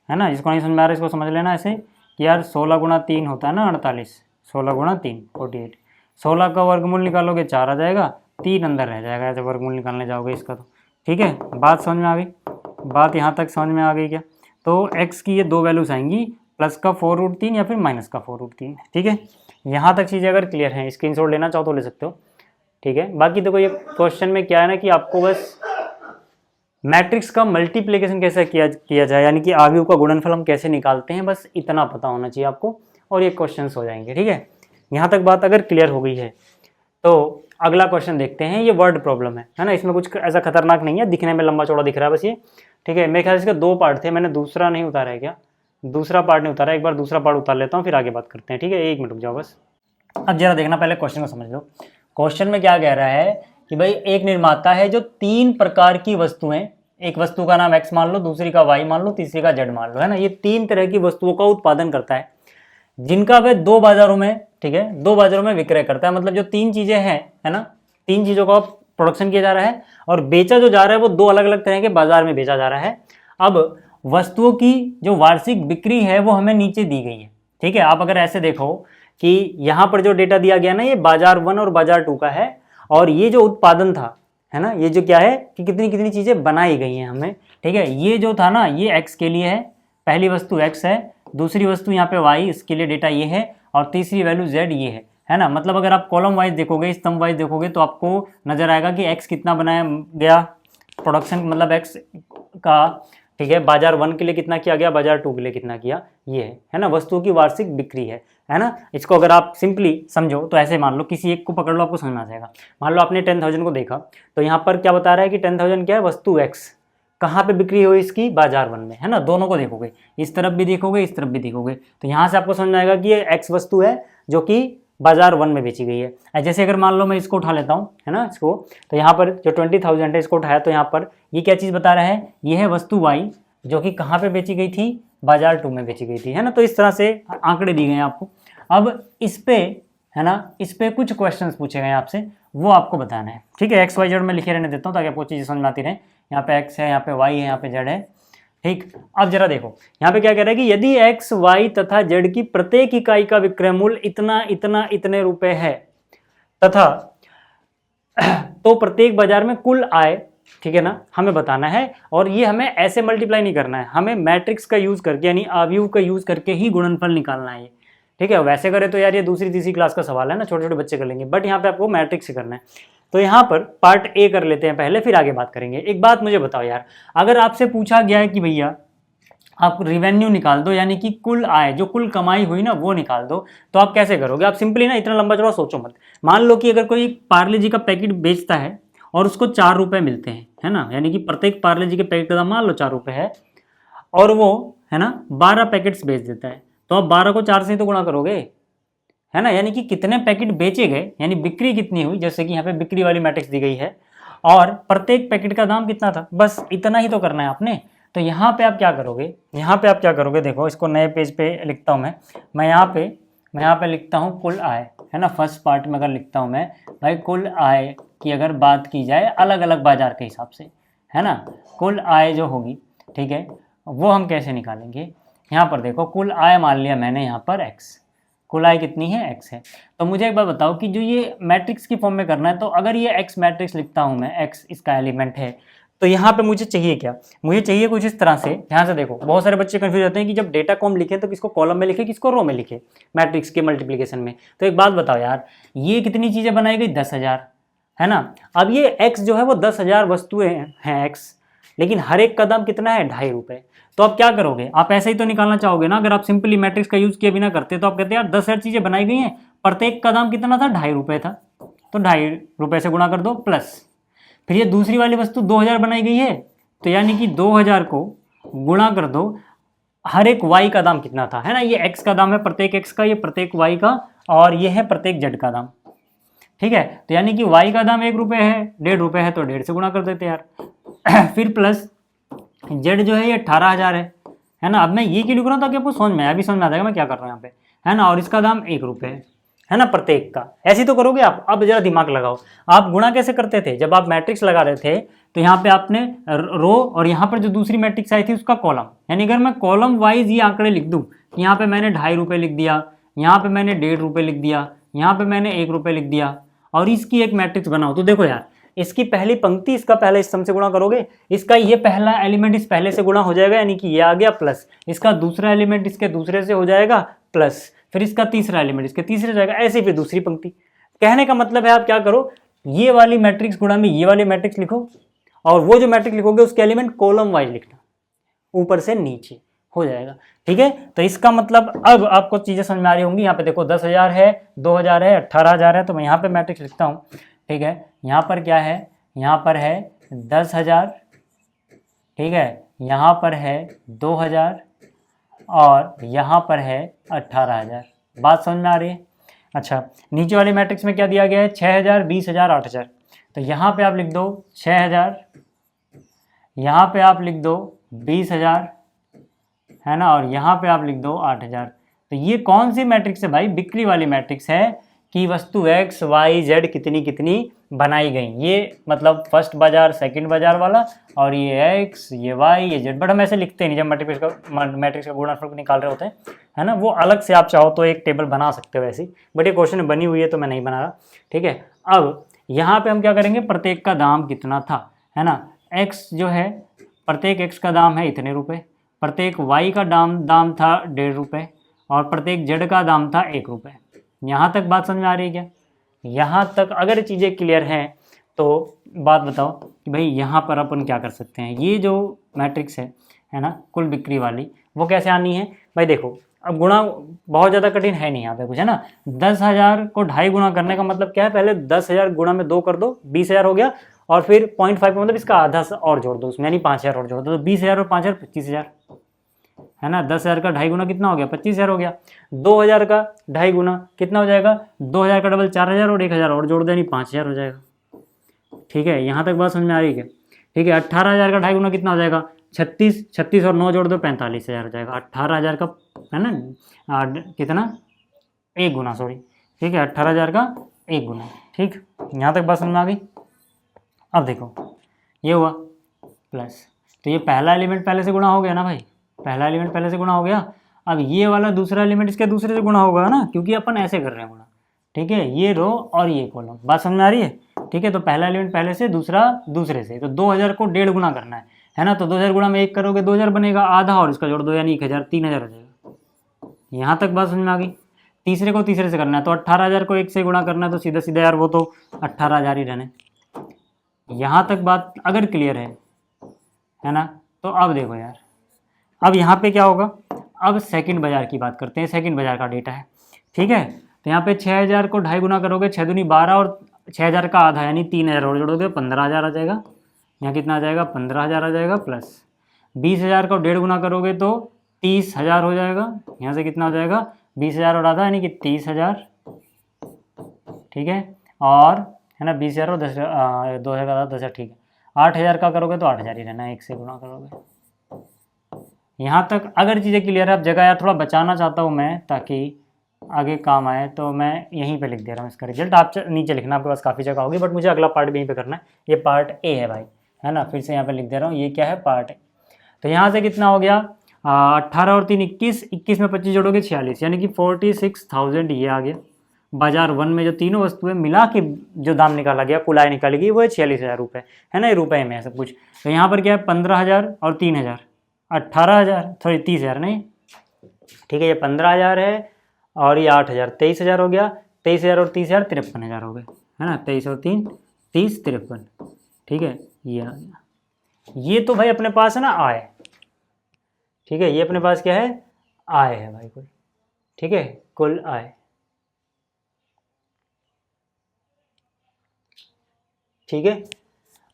है ना। जिसको नहीं समझ में आ रहा है इसको समझ लेना ऐसे कि यार 16 × 3 होता है ना 48, 16 × 3 48, 16 का वर्गमूल निकालोगे 4 आ जाएगा, 3 अंदर रह जाएगा जब वर्गमूल निकालने जाओगे इसका, तो ठीक है। बात समझ में आ गई, बात यहाँ तक समझ में आ गई क्या। तो x की ये 2 वैल्यूज आएंगी, प्लस का 4√3 या फिर माइनस का 4√3। ठीक है, यहाँ तक चीज़ें अगर क्लियर हैं, स्क्रीनशॉट लेना चाहो तो ले सकते हो। ठीक है, बाकी देखो ये क्वेश्चन में क्या है ना कि आपको बस मैट्रिक्स का मल्टीप्लिकेशन कैसे किया जाए, यानी कि आव्यूह का गुणनफल हम कैसे निकालते हैं, बस इतना पता होना चाहिए आपको और ये क्वेश्चंस हो जाएंगे। ठीक है, यहाँ तक बात अगर क्लियर हो गई है तो अगला क्वेश्चन देखते हैं। ये वर्ड प्रॉब्लम है ना, इसमें कुछ ऐसा खतरनाक नहीं है, दिखने में लंबा चौड़ा दिख रहा है बस ये। ठीक है, मेरे ख्याल से इसके 2 पार्ट थे, मैंने दूसरा नहीं उतारा है क्या, दूसरा पार्ट नहीं उतारा, एक बार दूसरा पार्ट उतार लेता हूँ फिर आगे बात करते हैं। ठीक है, 1 मिनट रुक जाओ बस। अब जरा देखना, पहले क्वेश्चन को समझ लो। क्वेश्चन में क्या कह रहा है कि भाई एक निर्माता है जो 3 प्रकार की वस्तुएं, एक वस्तु का नाम x मान लो, दूसरी का y मान लो, तीसरी का z मान लो, है ना, ये 3 तरह की वस्तुओं का उत्पादन करता है, जिनका वह 2 बाजारों में, ठीक है, 2 बाजारों में विक्रय करता है। मतलब जो 3 चीजें हैं, है ना, 3 चीजों का प्रोडक्शन किया जा रहा है और बेचा जो जा रहा है वो 2 अलग अलग तरह के बाजार में बेचा जा रहा है। अब वस्तुओं की जो वार्षिक बिक्री है वो हमें नीचे दी गई है। ठीक है, आप अगर ऐसे देखो कि यहाँ पर जो डेटा दिया गया ना, ये बाजार 1 और बाजार 2 का है, और ये जो उत्पादन था, है ना, ये जो क्या है कि कितनी कितनी चीजें बनाई गई हैं हमें। ठीक है, ये जो था ना, ये x के लिए है, पहली वस्तु x है, दूसरी वस्तु यहाँ पे y, इसके लिए डेटा ये है, और तीसरी वैल्यू z ये है ना। मतलब अगर आप कॉलम वाइज देखोगे, स्तंभ वाइज देखोगे तो आपको नजर आएगा कि x कितना बनाया गया प्रोडक्शन, मतलब x का, ठीक है, बाजार 1 के लिए कितना किया गया, बाजार 2 के लिए कितना किया, ये है ना, वस्तुओं की वार्षिक बिक्री है ना। इसको अगर आप सिंपली समझो तो ऐसे मान लो, किसी एक को पकड़ लो, आपको समझ आ जाएगा। मान लो आपने 10,000 को देखा, तो यहाँ पर क्या बता रहा है कि 10,000 क्या है, वस्तु x, कहाँ पे बिक्री हुई इसकी, बाजार 1 में, है ना। दोनों को देखोगे, इस तरफ भी देखोगे, इस तरफ भी देखोगे, तो यहाँ से आपको समझ आएगा कि ये x वस्तु है जो कि बाजार 1 में बेची गई है। जैसे अगर मान लो मैं इसको उठा लेता हूँ, है ना, इसको, तो यहाँ पर जो 20,000 है इसको उठाया, तो यहाँ पर ये क्या चीज़ बता रहा है, ये है वस्तु y जो कि कहाँ पे बेची गई थी, बाजार 2 में बेची गई थी, है ना। तो इस तरह से आंकड़े दिए गए हैं आपको। अब इस पे, है ना, इस पे कुछ क्वेश्चंस पूछे गए आपसे, वो आपको बताना है। ठीक है, x y z में लिखे रहने देता हूँ ताकि आपको चीज़ें समझ में आती रहे। यहाँ पे x है, यहाँ पे y है, यहाँ पे z है। ठीक, अब जरा देखो यहाँ पे क्या कह रहा है कि यदि x y तथा z की प्रत्येक इकाई का विक्रय मूल्य इतना इतना इतने रुपए है तथा तो प्रत्येक बाजार में कुल आय, ठीक है ना, हमें बताना है। और ये हमें ऐसे मल्टीप्लाई नहीं करना है, हमें मैट्रिक्स का यूज करके, यानी आव्यूह का यूज करके ही गुणनफल निकालना है। ठीक है, वैसे करे तो यार ये दूसरी तीसरी क्लास का सवाल है ना, छोटे छोटे बच्चे कर लेंगे, बट यहाँ पे आपको मैट्रिक्स से करना है। तो यहाँ पर पार्ट ए कर लेते हैं पहले, फिर आगे बात करेंगे। एक बात मुझे बताओ यार, अगर आपसे पूछा गया है कि भैया आप रिवेन्यू निकाल दो, यानी कि कुल आय, जो कुल कमाई हुई ना वो निकाल दो, तो आप कैसे करोगे? आप सिंपली ना इतना लंबा चौड़ा सोचो मत। मान लो कि अगर कोई पार्ले जी का पैकेट बेचता है और उसको 4 रुपये मिलते हैं, है ना, यानी कि प्रत्येक पार्ले जी के पैकेट का दाम मान लो 4 रुपये है, और वो, है ना, 12 पैकेट्स बेच देता है, तो आप 12 को 4 से ही तो गुणा करोगे, है ना, यानी कि कितने पैकेट बेचे गए, यानी बिक्री कितनी हुई, जैसे कि यहाँ पे बिक्री वाली मैट्रिक्स दी गई है, और प्रत्येक पैकेट का दाम कितना था, बस इतना ही तो करना है आपने। तो यहाँ पे आप क्या करोगे, यहाँ पे आप क्या करोगे, देखो इसको नए पेज पे लिखता हूँ मैं यहाँ पे लिखता हूँ कुल आय, है ना। फर्स्ट पार्ट में अगर लिखता हूँ मैं, भाई कुल आय की अगर बात की जाए अलग अलग बाजार के हिसाब से, है ना, कुल आय जो होगी, ठीक है, वो हम कैसे निकालेंगे। यहाँ पर देखो कुल आय मान लिया मैंने यहाँ पर x, कुल आय कितनी है, x है। तो मुझे एक बात बताओ कि जो ये मैट्रिक्स की फॉर्म में करना है, तो अगर ये x मैट्रिक्स लिखता हूँ मैं, x इसका एलिमेंट है, तो यहाँ पे मुझे चाहिए क्या, मुझे चाहिए कुछ इस तरह से। ध्यान से देखो, बहुत सारे बच्चे कंफ्यूज होते हैं कि जब डेटा को हम लिखें तो किसको कॉलम में लिखे, किसको रो में लिखे, मैट्रिक्स के मल्टीप्लिकेशन में। तो एक बात बताओ यार, ये कितनी चीज़ें बनाई गई, 10,000, है ना। अब ये x जो है वो 10,000 वस्तुएं हैं x, लेकिन हर एक का दाम कितना है, 2.5 रुपये। तो आप क्या करोगे, आप ऐसे ही तो निकालना चाहोगे ना। अगर आप सिंपली मैट्रिक्स का यूज किए बिना करते तो आप कहते यार 10,000 चीज़ें बनाई गई हैं, प्रत्येक का दाम कितना था, 2.5 रुपये था, तो 2.5 रुपये से गुणा कर दो, प्लस फिर ये दूसरी वाली वस्तु 2,000 बनाई गई है, तो यानी कि 2,000 को गुणा कर दो, हर एक y का दाम कितना था, है ना। ये x का दाम है प्रत्येक x का, ये प्रत्येक y का, और ये है प्रत्येक z का दाम, ठीक है। तो यानी कि y का दाम 1 रुपये है, 1.5 रुपये है, तो 1.5 से गुणा कर देते यार फिर प्लस z जो है ये 18,000 है ना। अब मैं ये क्यों लिख रहा हूँ ताकि आपको समझ में आए, अभी समझ में आ जाएगा मैं क्या कर रहा हूँ यहाँ पे, है ना। और इसका दाम 1 रुपये है ना, प्रत्येक का। ऐसे तो करोगे आप। अब जरा दिमाग लगाओ, आप गुणा कैसे करते थे, जब आप मैट्रिक्स लगा रहे थे तो यहाँ पे आपने रो और यहाँ पर जो दूसरी मैट्रिक्स आई थी उसका कॉलम, यानी अगर मैं कॉलम वाइज ये आंकड़े लिख दूँ, यहाँ पे मैंने 2.5 रुपये लिख दिया, यहाँ पे मैंने 1.5 रुपये लिख दिया, यहाँ पे मैंने 1 रुपये लिख दिया, और इसकी एक मैट्रिक्स बनाओ, तो देखो यार इसकी पहली पंक्ति इसका पहला स्तंभ से गुणा करोगे, इसका ये पहला एलिमेंट इस पहले से गुणा हो जाएगा, यानी कि ये आ गया प्लस, इसका दूसरा एलिमेंट इसके दूसरे से हो जाएगा प्लस, फिर इसका तीसरा एलिमेंट इसके तीसरे जाएगा, ऐसे फिर दूसरी पंक्ति। कहने का मतलब है आप क्या करो, ये वाली मैट्रिक्स गुणा में ये वाली मैट्रिक्स लिखो, और वो जो मैट्रिक्स लिखोगे उसके एलिमेंट कॉलम वाइज लिखना, ऊपर से नीचे हो जाएगा। ठीक है, तो इसका मतलब अब आपको चीजें समझ में आ रही होंगी। यहाँ पे देखो 10,000 है, 2,000 है, 18,000 है, तो मैं यहाँ पे मैट्रिक्स लिखता हूँ। ठीक है, यहाँ पर क्या है, यहाँ पर है 10,000, ठीक है, यहाँ पर है 2,000 और यहाँ पर है 18,000। बात समझ में आ रही है? अच्छा, नीचे वाली मैट्रिक्स में क्या दिया गया है, 6,000, 20,000, 8,000। तो यहाँ पे आप लिख दो 6,000, यहाँ पे आप लिख दो 20,000, है ना, और यहाँ पे आप लिख दो 8,000। तो ये कौन सी मैट्रिक्स है भाई, बिक्री वाली मैट्रिक्स है कि वस्तु x, y, z कितनी कितनी बनाई गई। ये मतलब फर्स्ट बाजार सेकंड बाजार वाला, और ये x, ये y, ये z, बट हम ऐसे लिखते नहीं जब मैट्रिक्स का गुणनफल निकाल रहे होते हैं, है ना। वो अलग से आप चाहो तो एक टेबल बना सकते हो ऐसी, बट ये क्वेश्चन बनी हुई है तो मैं नहीं बना रहा। ठीक है, अब यहाँ पे हम क्या करेंगे, प्रत्येक का दाम कितना था, है ना। x जो है, प्रत्येक x का दाम है इतने रुपए, प्रत्येक y का दाम था 1.5 रुपये, और प्रत्येक z का दाम था 1 रुपये। यहाँ तक बात समझ में आ रही है क्या? यहाँ तक अगर चीज़ें क्लियर हैं तो बात बताओ कि भाई यहाँ पर अपन क्या कर सकते हैं। ये जो मैट्रिक्स है ना, कुल बिक्री वाली, वो कैसे आनी है भाई? देखो, अब गुणा बहुत ज़्यादा कठिन है नहीं यहाँ पे कुछ, है ना। 10,000 को 2.5 गुणा करने का मतलब क्या है, पहले 10,000 गुणा में 2 कर दो, 20,000 हो गया, और फिर 0.5 का मतलब इसका आधा और जोड़ दो उसमें, यानी 5,000 और जोड़ दो, तो 20,000 और 5,000 25,000, है ना। 10,000 का 2.5 गुना कितना हो गया, 25,000 हो गया। 2,000 का 2.5 गुना कितना हो जाएगा, 2,000 का डबल 4,000 और 1,000 और जोड़ दो, यानी 5,000 हो जाएगा। ठीक है, यहाँ तक बात समझ में आ रही है? ठीक है, 18,000 का 2.5 गुना कितना हो जाएगा, 36 और 9 जोड़ दो, 45,000 हो जाएगा। 18,000 का, है ना, कितना, 1 गुना, सॉरी। ठीक है, 18,000 का 1 गुना। ठीक, यहाँ तक बात समझ में आ गई। अब देखो, ये हुआ प्लस, तो ये पहला एलिमेंट पहले से गुणा हो गया ना भाई, पहला एलिमेंट पहले से गुणा हो गया। अब ये वाला दूसरा एलिमेंट इसके दूसरे से गुणा होगा ना, क्योंकि अपन ऐसे कर रहे हैं गुणा। ठीक है, ये रो और ये कॉलम, बात समझ में आ रही है? ठीक है, तो पहला एलिमेंट पहले से, दूसरा दूसरे से, तो 2,000 को 1.5 गुना करना है ना। तो 2,000 गुणा में 1 करोगे 2,000 बनेगा, आधा और इसका जोड़ दो, यानी 1,000, 3,000 हो जाएगा। यहाँ तक बात समझ में आ गई। तीसरे को तीसरे से करना है, तो 18,000 को 1 से गुणा करना है, तो सीधा सीधा यार वो तो 18,000 ही रहने। यहाँ तक बात अगर क्लियर है ना। तो अब देखो यार, अब यहाँ पे क्या होगा, अब सेकंड बाजार की बात करते हैं। सेकंड बाजार का डेटा है, ठीक है। तो यहाँ पे 6,000 को 2.5 गुना करोगे, 6 दूनी 12, और 6,000 का आधा यानी 3,000 और जोड़ोगे, 15,000 आ जाएगा। यहाँ कितना आ जाएगा, 15,000 आ जाएगा, प्लस 20,000 को 1.5 गुना करोगे तो 30,000 हो जाएगा। यहाँ से कितना हो जाएगा, 20,000 और आधा यानी कि 30,000। ठीक है, और है ना, 20,000 और 2,000 का 10,000, ठीक है। 8,000 का करोगे तो 8,000 ही रहना है, 1 से गुणा करोगे। यहाँ तक अगर चीज़ें क्लियर है। अब जगह यार थोड़ा बचाना चाहता हूँ मैं, ताकि आगे काम आए, तो मैं यहीं पे लिख दे रहा हूँ इसका रिजल्ट। आप नीचे लिखना, आपके पास काफ़ी जगह होगी, बट मुझे अगला पार्ट भी यहीं पे करना है। ये पार्ट ए है भाई, है ना, फिर से यहाँ पे लिख दे रहा हूँ, ये क्या है, पार्ट ए। तो यहाँ से कितना हो गया, 18 और 3 21, 21 में 25 जोड़ोगे 46, यानी कि 46,000 ये आ गया। बाजार 1 में जो तीनों वस्तुएं मिला के जो दाम निकाला गया, कुल आय निकाली गई, वो है 46,000 रुपये, है ना। ये रुपए में है सब कुछ। तो यहाँ पर क्या है, 15,000 और 3,000, 18,000, सॉरी 30,000 नहीं, ठीक है। ये 15,000 है और ये 8,000, 23,000 हो गया। 23,000 और 30,000 53,000 हो गए, है ना। 23 और 3 30, 53, ठीक है, ये आ गया। ये तो भाई अपने पास है ना आय, ठीक है। ये अपने पास क्या है, आय है भाई कुल, ठीक है, कुल आय। ठीक है,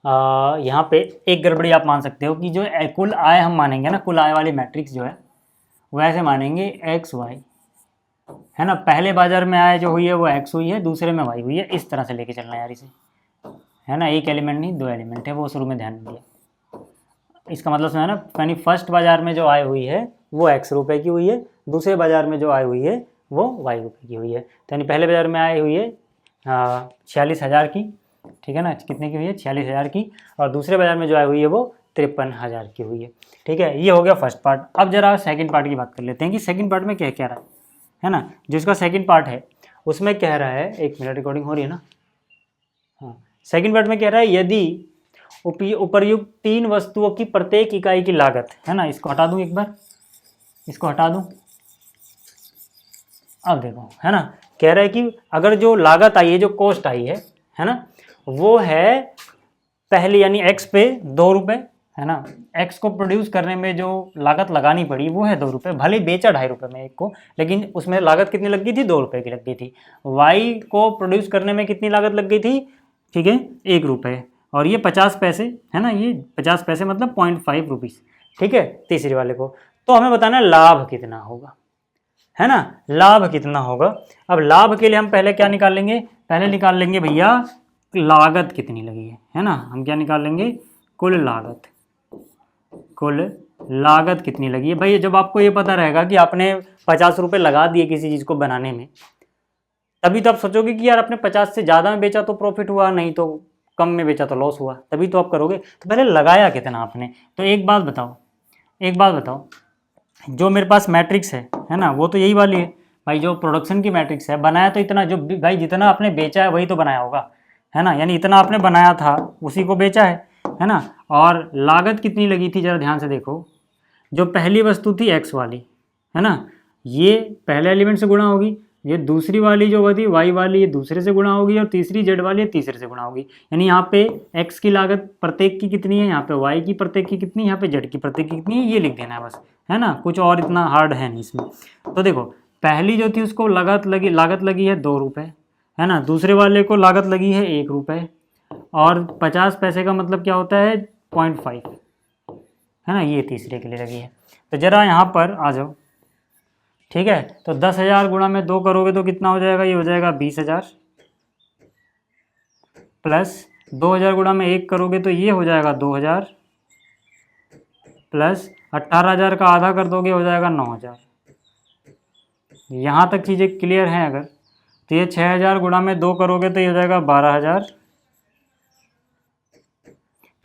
यहाँ पे एक गड़बड़ी आप मान सकते हो कि जो कुल आय हम मानेंगे ना, कुल आय वाली मैट्रिक्स जो है वो ऐसे मानेंगे एक्स वाई, है ना। पहले बाजार में आय जो हुई है वो एक्स हुई है, दूसरे में वाई हुई है, इस तरह से लेके चलना यार इसे, है ना। एक एलिमेंट नहीं, 2 एलिमेंट है, वो शुरू में ध्यान नहीं दिया। इसका मतलब सुना ना, यानी फर्स्ट बाजार में जो आय हुई है वो एक्स रुपये की हुई है, दूसरे बाजार में जो आय हुई है वो वाई रुपये की हुई है। तो यानी पहले बाजार में आय हुई है 46,000 की, ठीक है ना, कितने की हुई है, 46,000 की, और दूसरे बाजार में जो आय हुई है वो 53,000 की हुई है। ठीक है, ये हो गया फर्स्ट पार्ट। अब जरा सेकंड पार्ट की बात कर लेते हैं कि सेकंड पार्ट में क्या कह रहा है ना। जो इसका सेकंड पार्ट है उसमें कह रहा है, एक मिनट, रिकॉर्डिंग हो रही है ना, हाँ, सेकंड पार्ट में कह रहा है यदि उपर्युक्त 3 वस्तुओं की प्रत्येक इकाई की लागत, है ना, इसको हटा दूं एक बार, इसको हटा दूं। अब देखो, है ना, कह रहा है कि अगर जो लागत आई है, जो कॉस्ट आई है ना, वो है पहली यानी एक्स पे 2 रुपये, है ना, एक्स को प्रोड्यूस करने में जो लागत लगानी पड़ी वो है 2 रुपये, भले बेचा 2.5 रुपये में एक को, लेकिन उसमें लागत कितनी लग गई थी, 2 रुपये की लग गई थी। वाई को प्रोड्यूस करने में कितनी लागत लग गई थी, ठीक है, 1 रुपये, और ये 50 पैसे, है ना, ये 50 पैसे मतलब 0.5 रुपीज़, ठीक है, तीसरी वाले को। तो हमें बताना है लाभ कितना होगा, है ना, लाभ कितना होगा। अब लाभ के लिए हम पहले क्या निकाल लेंगे, पहले निकाल लेंगे भैया लागत कितनी लगी है ना, हम क्या निकाल लेंगे, कुल लागत, कुल लागत कितनी लगी है। भाई जब आपको ये पता रहेगा कि आपने 50 रुपये लगा दिए किसी चीज़ को बनाने में, तभी तो आप सोचोगे कि यार आपने 50 से ज़्यादा में बेचा तो प्रॉफिट हुआ, नहीं तो कम में बेचा तो लॉस हुआ, तभी तो आप करोगे। तो पहले लगाया कितना आपने। तो एक बात बताओ, एक बात बताओ, जो मेरे पास मैट्रिक्स है ना, वो तो यही वाली है भाई, जो प्रोडक्शन की मैट्रिक्स है, बनाया तो इतना, जो भाई जितना आपने बेचा है वही तो बनाया होगा, है ना, यानी इतना आपने बनाया था उसी को बेचा है ना। और लागत कितनी लगी थी जरा ध्यान से देखो, जो पहली वस्तु थी एक्स वाली, है ना, ये पहले एलिमेंट से गुणा होगी, ये दूसरी वाली जो थी वाई वाली, ये दूसरे से गुणा होगी, और तीसरी जेड वाली है तीसरे से गुणा होगी। यानी यहाँ पे एक्स की लागत प्रत्येक की कितनी है, यहाँ पे वाई की प्रत्येक की कितनी, यहाँ पे जेड की प्रत्येक की कितनी है, ये लिख देना है बस, है ना, कुछ और इतना हार्ड है नहीं इसमें। तो देखो पहली जो थी उसको लागत लगी है 2 रुपये, है ना, दूसरे वाले को लागत लगी है 1 रुपये, और 50 पैसे का मतलब क्या होता है 0.5, है ना, ये तीसरे के लिए लगी है। तो जरा यहाँ पर आ जाओ, ठीक है, तो 10,000 गुणा में 2 करोगे तो कितना हो जाएगा, ये हो जाएगा 20,000, प्लस 2,000 गुणा में 1 करोगे तो ये हो जाएगा 2,000, प्लस 18,000 का आधा कर दोगे हो जाएगा 9,000। यहाँ तक चीज़ें क्लियर हैं अगर, तो ये 6,000 गुणा में 2 करोगे तो ये हो जाएगा 12,000,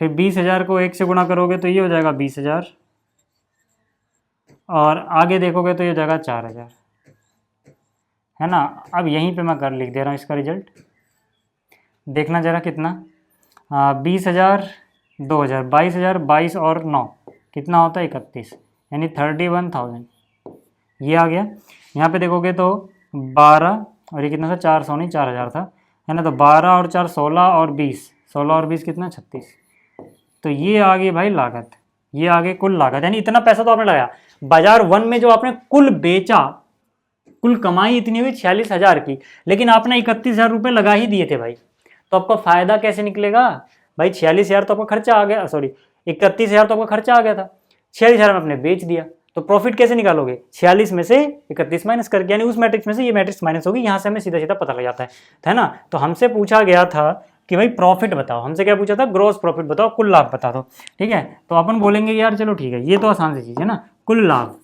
फिर 20,000 को 1 से गुणा करोगे तो ये हो जाएगा 20,000, और आगे देखोगे तो ये हो जाएगा 4,000, है ना। अब यहीं पे मैं कर लिख दे रहा हूँ इसका रिजल्ट, देखना जरा कितना, 20,000, 2,000, 22,000, 22 और 9 कितना होता है 31, यानी 31,000 ये आ गया। यहाँ पे देखोगे तो 12 और ये कितना था, 400 नहीं 4,000 था, है ना, तो 12 और 4 16 और 20, 16 और 20 कितना 36, तो ये आ गई भाई लागत, ये आगे कुल लागत, यानी इतना पैसा तो आपने लगाया। बाजार 1 में जो आपने कुल बेचा, कुल कमाई इतनी हुई 46,000 की, लेकिन आपने 31,000 रुपये लगा ही दिए थे भाई, तो आपका फायदा कैसे निकलेगा भाई, 46,000 तो आपका खर्चा आ गया, सॉरी 31,000 तो आपका खर्चा आ गया था, 46,000 में आपने बेच दिया, तो प्रॉफिट कैसे निकालोगे, 46 में से 31 माइनस करके, यानी उस मैट्रिक्स में से ये मैट्रिक्स माइनस होगी, यहाँ से हमें सीधा सीधा पता लग जाता है ना। तो हमसे पूछा गया था कि भाई प्रॉफिट बताओ, हमसे क्या पूछा था, ग्रॉस प्रॉफिट बताओ, कुल लाभ बता दो, ठीक है। तो अपन बोलेंगे यार चलो ठीक है, ये तो आसान सी चीज़ है ना, कुल लाभ,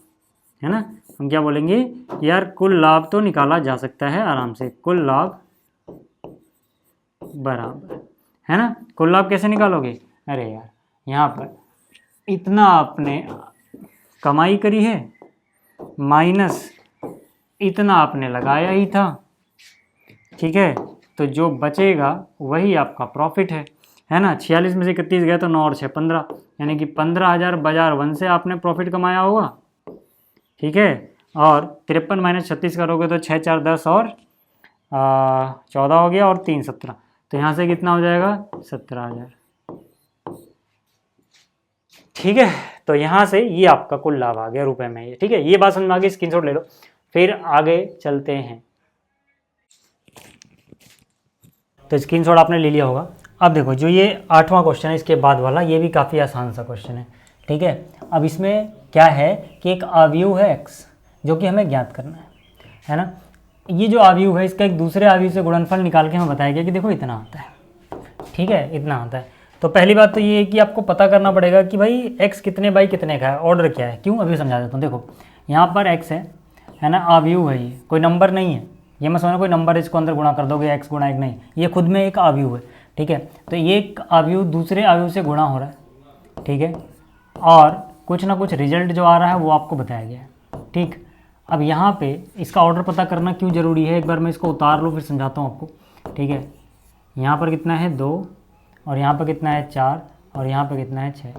है ना, हम क्या बोलेंगे यार, कुल लाभ तो निकाला जा सकता है आराम से, कुल लाभ बराबर, है ना, कुल लाभ कैसे निकालोगे, अरे यार यहाँ पर इतना आपने कमाई करी है माइनस इतना आपने लगाया ही था, ठीक है, तो जो बचेगा वही आपका प्रॉफिट है ना। 46 में से 31 गया तो 9 और 6 15, यानी कि 15,000 बाजार 1 से आपने प्रॉफिट कमाया होगा, ठीक है, और 53 माइनस 36 करोगे तो 6 4 10 और 14 हो गया, और 3 17, तो यहाँ से कितना हो जाएगा 17,000, ठीक है। तो यहाँ से ये आपका कुल लाभ आ गया रुपए में, ये ठीक है, ये बात समझ में आ गई, स्क्रीनशॉट ले लो। फिर आगे चलते हैं, तो स्क्रीनशॉट आपने ले लिया होगा। अब देखो जो ये 8वां क्वेश्चन है इसके बाद वाला, ये भी काफ़ी आसान सा क्वेश्चन है, ठीक है। अब इसमें क्या है कि एक आव्यूह है x जो कि हमें ज्ञात करना है ना। ये जो आव्यूह है इसका एक दूसरे आव्यूह से गुणनफल निकाल के हमें बताया गया कि देखो इतना आता है, ठीक है, इतना आता है। तो पहली बात तो ये है कि आपको पता करना पड़ेगा कि भाई x कितने बाई कितने का है, ऑर्डर क्या है, क्यों, अभी समझा देता हूँ। देखो यहाँ पर x है ना, आव्यूह है, ये कोई नंबर नहीं है, ये मैं समझना कोई नंबर है इसको अंदर गुणा कर दोगे x गुणा 1, नहीं, ये खुद में एक आव्यूह है, ठीक है। तो ये एक आव्यूह दूसरे आव्यूह से गुणा हो रहा है, ठीक है, और कुछ ना कुछ रिजल्ट जो आ रहा है वो आपको बताया गया है, ठीक। अब यहाँ पे इसका ऑर्डर पता करना क्यों ज़रूरी है, एक बार मैं इसको उतार लूँ फिर समझाता हूँ आपको, ठीक है। यहाँ पर कितना है 2, और यहाँ पर कितना है 4, और यहाँ पर कितना है 6।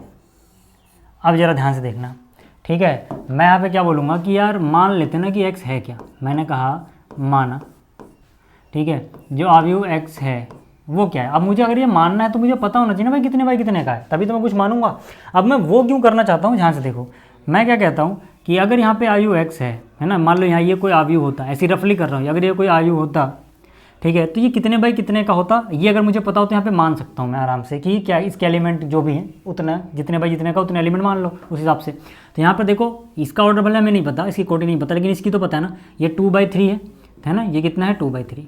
अब ज़रा ध्यान से देखना, ठीक है। मैं यहाँ पे क्या बोलूँगा कि यार मान लेते ना कि x है क्या, मैंने कहा माना, ठीक है। जो अवयव x है वो क्या है। अब मुझे अगर ये मानना है तो मुझे पता होना चाहिए ना भाई कितने बाई कितने का है, तभी तो मैं कुछ मानूंगा। अब मैं वो क्यों करना चाहता हूँ, ध्यान से देखो। मैं क्या कहता हूँ कि अगर यहाँ पे अवयव x है ना, मान लो यहाँ ये कोई अवयव होता, ऐसी रफली कर रहा हूँ, अगर ये कोई अवयव होता, ठीक है, तो ये कितने बाई कितने का होता, ये अगर मुझे पता हो तो यहाँ पे मान सकता हूँ मैं आराम से कि क्या इसके एलिमेंट जो भी हैं उतना, जितने बाई जितने का उतने एलिमेंट मान लो उस हिसाब से। तो यहाँ पर देखो इसका ऑर्डर भले हमें नहीं पता, इसकी कोटि नहीं पता, लेकिन इसकी तो पता है ना, ये 2/3 है ना, ये कितना है 2/3।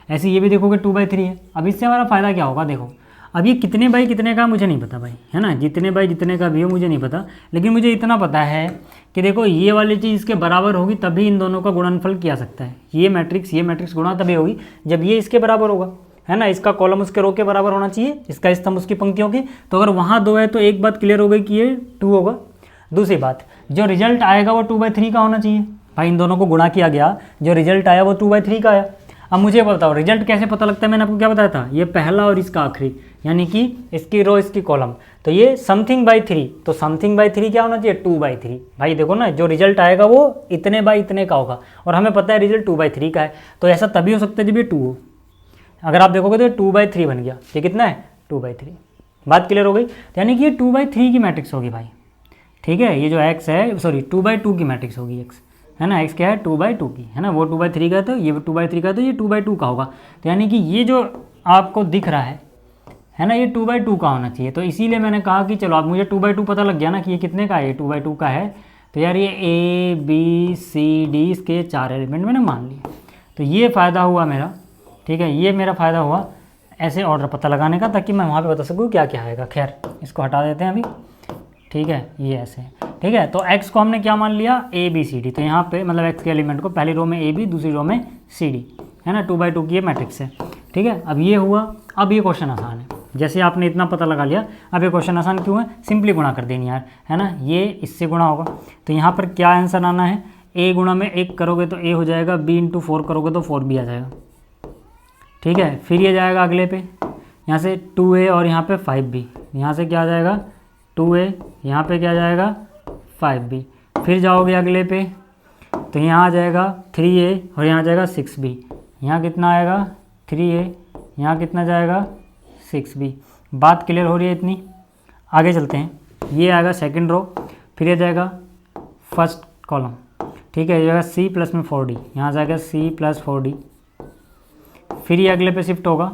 ऐसे ये भी देखोगे 2/3 है। अब इससे हमारा फ़ायदा क्या होगा, देखो अब ये कितने बाई कितने का मुझे नहीं पता भाई, है ना, जितने बाई जितने का भी है मुझे नहीं पता, लेकिन मुझे इतना पता है कि देखो ये वाली चीज़ इसके बराबर होगी तभी इन दोनों का गुणनफल किया सकता है। ये मैट्रिक्स गुणा तभी होगी जब ये इसके बराबर होगा, है ना। इसका कॉलम उसके रो के बराबर होना चाहिए, इसका स्तंभ उसकी पंक्तियों की। तो अगर वहाँ 2 है तो एक बात क्लियर हो गई कि ये 2 होगा। दूसरी बात, जो रिजल्ट आएगा वो 2/3 का होना चाहिए भाई, इन दोनों को गुणा किया गया, जो रिजल्ट आया वो 2/3 का आया। अब मुझे बताओ रिजल्ट कैसे पता लगता है, मैंने आपको क्या बताया था, ये पहला और इसका आखिरी, यानी कि इसकी रो इसकी कॉलम, तो ये समथिंग बाई 3, तो समथिंग बाई 3 क्या होना चाहिए 2/3। भाई देखो ना, जो रिजल्ट आएगा वो इतने बाई इतने का होगा, और हमें पता है रिजल्ट 2/3 का है, तो ऐसा तभी हो सकता है जब ये 2 हो। अगर आप देखोगे तो 2/3 बन गया, ये कितना है 2/3। बात क्लियर हो गई, यानी कि ये 2/3 की मैट्रिक्स होगी भाई, ठीक है। ये जो x है, सॉरी 2/2 की मैट्रिक्स होगी x, है ना। x क्या है 2/2 की, है ना, वो 2/3 का है, तो ये 2/3 का है, तो ये 2/2 का होगा। तो यानी कि ये जो आपको दिख रहा है ना, ये 2/2 का होना चाहिए। तो इसीलिए मैंने कहा कि चलो अब मुझे 2/2 पता लग गया ना कि ये कितने का है, ये 2/2 का है। तो यार ये A B C D इसके 4 एलिमेंट मैंने मान लिए, तो ये फ़ायदा हुआ मेरा, ठीक है। ये मेरा फ़ायदा हुआ ऐसे ऑर्डर पता लगाने का, ताकि मैं वहाँ पे बता सकूँ क्या क्या आएगा। खैर इसको हटा देते हैं अभी, ठीक है, ये ऐसे है, ठीक है। तो x को हमने क्या मान लिया A B C D, तो यहाँ पे मतलब x के एलिमेंट को पहली रो में A B, दूसरी रो में C D, है ना, 2/2 की ये मैट्रिक्स है, ठीक है। अब ये हुआ, अब ये क्वेश्चन आसान है, जैसे आपने इतना पता लगा लिया। अब ये क्वेश्चन आसान क्यों है, सिंपली गुणा कर देनी यार, है ना, ये इससे गुणा होगा। तो यहाँ पर क्या आंसर आना है, A गुणा में 1 करोगे तो A हो जाएगा, B × 4 करोगे तो 4 भी आ जाएगा, ठीक है। फिर ये जाएगा अगले पे, यहाँ से 2A और यहाँ पे 5B, यहाँ से क्या आ जाएगा 2A, यहाँ पे क्या आ जाएगा 5B। फिर जाओगे अगले पे तो यहाँ आ जाएगा 3A और यहाँ आ जाएगा 6B, यहाँ कितना आएगा 3A, यहाँ कितना जाएगा 6B। बात क्लियर हो रही है इतनी, आगे चलते हैं। ये आएगा सेकंड रो, फिर ये जाएगा फर्स्ट कॉलम, ठीक है, ये जाएगा C प्लस में 4D, यहाँ जाएगा C प्लस 4D। फिर ये अगले पे शिफ्ट होगा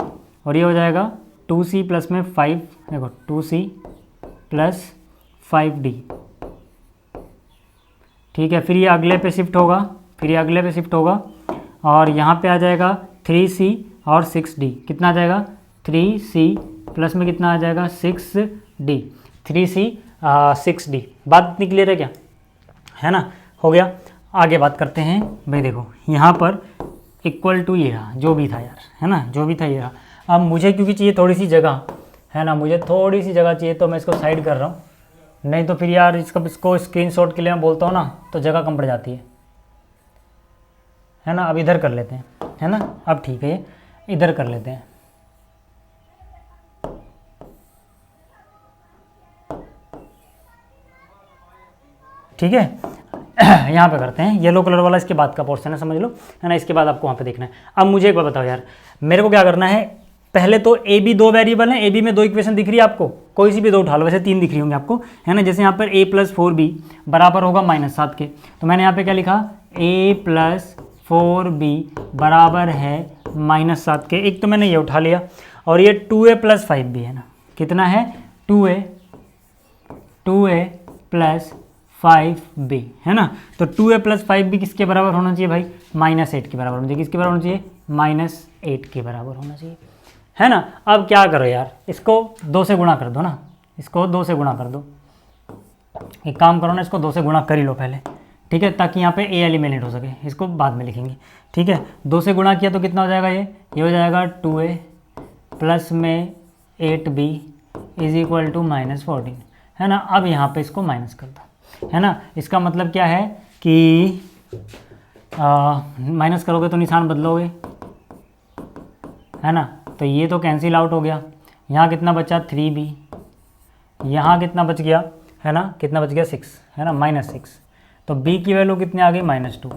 और ये हो जाएगा 2C प्लस में 5, देखो 2C प्लस 5D, ठीक है। फिर ये अगले पे शिफ्ट होगा, फिर ये अगले पे शिफ्ट होगा और यहाँ पे आ जाएगा 3C और 6D, कितना आ जाएगा 3C प्लस में कितना आ जाएगा 6D, 3C 6D। बात इतनी क्लियर है क्या, है ना, हो गया। आगे बात करते हैं भाई, देखो यहाँ पर इक्वल टू ये रहा, जो भी था यार, है ना, जो भी था ये रहा। अब मुझे क्योंकि चाहिए थोड़ी सी जगह, है ना, मुझे थोड़ी सी जगह चाहिए, तो मैं इसको साइड कर रहा हूँ, नहीं तो फिर यार इसको स्क्रीनशॉट के लिए मैं बोलता हूँ ना तो जगह कम पड़ जाती है ना। अब इधर कर लेते हैं, है ना, अब ठीक है, इधर कर लेते हैं, ठीक है। यहाँ पे करते हैं, येलो कलर वाला इसके बाद का पोर्शन है, समझ लो, है ना, इसके बाद आपको वहाँ पे देखना है। अब मुझे एक बात बताओ यार, मेरे को क्या करना है, पहले तो ए बी 2 वेरिएबल हैं, ए बी में 2 इक्वेशन दिख रही है आपको, कोई सी भी 2 उठा लो, वैसे 3 दिख रही होंगी आपको, है ना। जैसे यहाँ पर a + 4b बराबर होगा -7 के, तो मैंने यहाँ पे क्या लिखा a + 4b बराबर है -7 के। एक तो मैंने ये उठा लिया, और ये 2a + 5b है ना, कितना है 2a + 5b, है ना। तो 2a + 5b किसके बराबर होना चाहिए भाई, -8 के बराबर होना चाहिए। किसके बराबर होना चाहिए, -8 के बराबर होना चाहिए, है ना। अब क्या करो यार, इसको 2 से गुणा कर दो ना, इसको 2 से गुणा कर दो। एक काम करो ना, इसको 2 से गुणा कर ही लो पहले, ठीक है, ताकि यहाँ पे a एलिमिनेट हो सके, इसको बाद में लिखेंगे, ठीक है। 2 से गुणा किया तो कितना हो जाएगा, ये हो जाएगा 2a प्लस में 8b = -14, है ना। अब यहाँ पे इसको माइनस कर दो, है ना। इसका मतलब क्या है कि माइनस करोगे तो निशान बदलोगे, है ना, तो ये तो कैंसिल आउट हो गया। यहाँ कितना बचा 3b, यहाँ कितना बच गया है ना, कितना बच गया 6 है ना, -6। तो b की वैल्यू कितनी आ गई -2।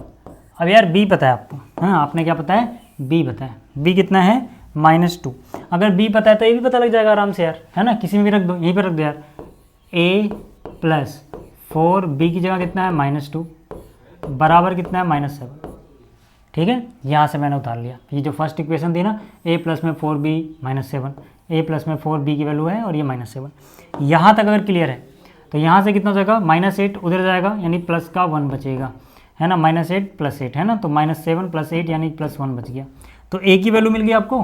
अब यार b पता है आपको, हाँ आपने क्या पता है, b पता है, b कितना है -2। अगर b पता है तो a भी पता लग जाएगा आराम से यार, है ना, किसी में भी रख दो, यहीं पर रख दो यार, a + 4b की जगह कितना है -2 बराबर कितना है -7। ठीक है, यहाँ से मैंने उतार लिया, ये जो फर्स्ट इक्वेशन थी ना, a प्लस में 4b -7, a प्लस में 4b की वैल्यू है और ये -7। यहाँ तक अगर क्लियर है तो यहाँ से कितना हो जाएगा, -8 उधर जाएगा यानी प्लस का 1 बचेगा, है ना, -8 + 8 है ना, तो -7 + 8 यानी +1 बच गया। तो a की वैल्यू मिल गई आपको,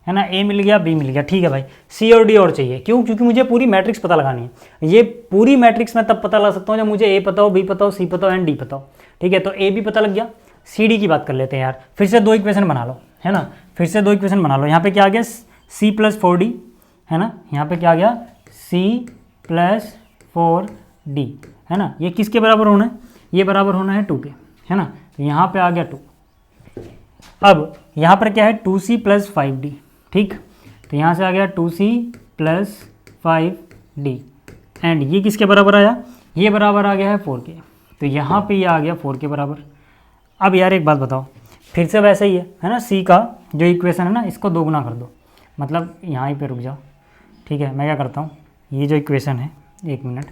है ना, a मिल गया, b मिल गया। ठीक है भाई, c और d और चाहिए, क्यों, क्योंकि मुझे पूरी मैट्रिक्स पता लगानी है। ये पूरी मैट्रिक्स मैं तब पता लगा सकता हूँ जब मुझे a पता हो, b पता हो, c पता हो एंड d पता हो। ठीक है, तो a भी पता लग गया, c d की बात कर लेते हैं यार। फिर से 2 इक्वेशन बना लो, है ना, फिर से 2 इक्वेशन बना लो। यहाँ पे क्या आ गया, c + 4d, है ना, यहाँ पे क्या आ गया, c + 4d, है ना, ये किसके बराबर होना है, ये बराबर होना है 2 के, है ना, तो यहाँ पे आ गया 2। अब यहाँ पर क्या है, 2c + 5d, ठीक, तो यहाँ से आ गया 2c + 5d एंड ये किसके बराबर आया, ये बराबर आ गया है 4 के, तो यहाँ पे ये आ गया 4 के बराबर। अब यार एक बात बताओ, फिर से वैसे ही है ना, c का जो इक्वेशन है ना, इसको 2 गुना कर दो, मतलब यहाँ ही पे रुक जाओ। ठीक है, मैं क्या करता हूँ, ये जो इक्वेशन है, 1 मिनट,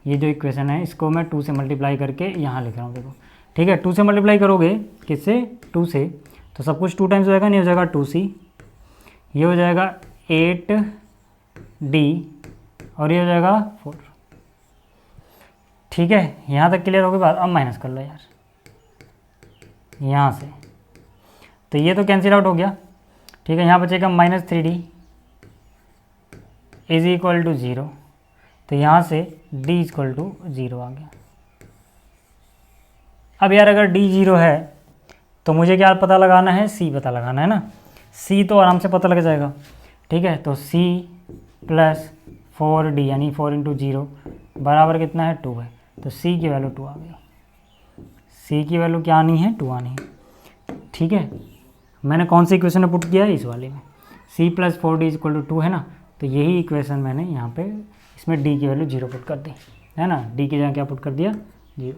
ये जो इक्वेशन है इसको मैं 2 से मल्टीप्लाई करके यहाँ लिख रहा हूँ, देखो। ठीक है, 2 से मल्टीप्लाई करोगे, किससे, 2 से, तो सब कुछ 2 टाइम्स हो जाएगा, नहीं हो जाएगा 2c, ये हो जाएगा 8d और ये हो जाएगा 4। ठीक है, यहाँ तक क्लियर हो गई बात। अब माइनस कर लो यार यहाँ से, तो ये तो कैंसिल आउट हो गया। ठीक है, यहाँ बचेगा -3d = 0, तो यहाँ से d = 0 आ गया। अब यार अगर d 0 है तो मुझे क्या पता लगाना है, c पता लगाना है ना, c तो आराम से पता लग जाएगा। ठीक है, तो c + 4d यानी 4 × 0 बराबर कितना है, 2 है, तो c की वैल्यू 2 आ गई। c की वैल्यू क्या आनी है, 2 आनी है। ठीक है, मैंने कौन सी इक्वेशन में पुट किया है, इस वाले में, c + 4d = 2 है ना, तो यही इक्वेशन मैंने यहाँ पे इसमें d की वैल्यू 0 पुट कर दी, है ना, d की जगह क्या पुट कर दिया, 0।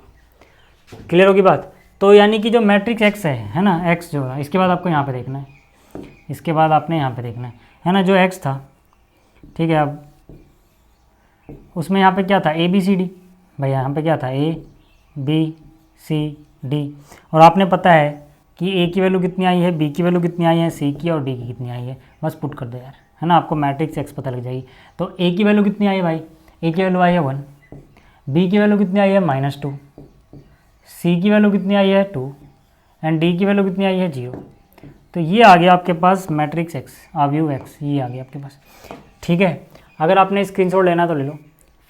क्लियर होगी बात। तो यानी कि जो मैट्रिक्स x है ना, x जो है, इसके बाद आपको यहाँ पे देखना है, इसके बाद आपने यहाँ पे देखना है ना, जो x था, ठीक है, अब उसमें यहाँ पे क्या था, a b c d, भाई यहाँ पे क्या था, a b c d, और आपने पता है कि a की वैल्यू कितनी आई है, b की वैल्यू कितनी आई है, c की और d की कितनी आई है, बस पुट कर दो यार, है ना, आपको मैट्रिक्स x पता लग जाएगी। तो a की वैल्यू कितनी आई है भाई, a की वैल्यू आई है 1, b की वैल्यू कितनी आई है -2, c की वैल्यू कितनी आई है 2 एंड d की वैल्यू कितनी आई है 0। तो ये आ गया आपके पास मैट्रिक्स x, आव्यूह x, ये आ गया आपके पास। ठीक है, अगर आपने स्क्रीनशॉट लेना तो ले लो।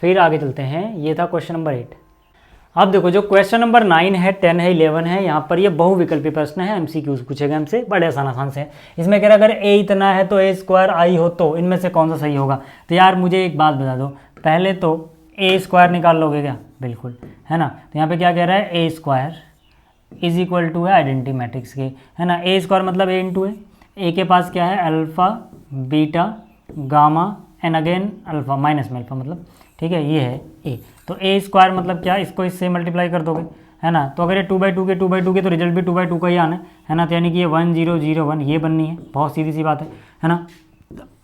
फिर आगे चलते हैं, ये था क्वेश्चन नंबर 8। अब देखो जो क्वेश्चन नंबर 9 है, 10 है, 11 है, यहाँ पर ये बहुविकल्पी प्रश्न है, MCQs पूछेगा हमसे, बड़े आसान से। इसमें कह रहा अगर a इतना है तो a² i हो तो इनमें से कौन सा सही होगा। तो यार मुझे एक बात बता दो, पहले तो a² निकाल लोगे क्या, बिल्कुल, है ना। तो यहाँ पे क्या कह रहा है, a² = है आइडेंटिटी मैट्रिक्स के, है ना, a² मतलब a × a के पास क्या है, alpha beta gamma and again alpha minus में अल्फ़ा, मतलब ठीक है, ये है a। तो a² मतलब क्या, इसको इससे मल्टीप्लाई कर दोगे, है ना, तो अगर ये 2/2 के 2/2 के तो रिजल्ट भी 2/2 का ही आना है ना, तो यानी कि ये 1 0 0 1 ये बननी है, बहुत सीधी सी बात है ना।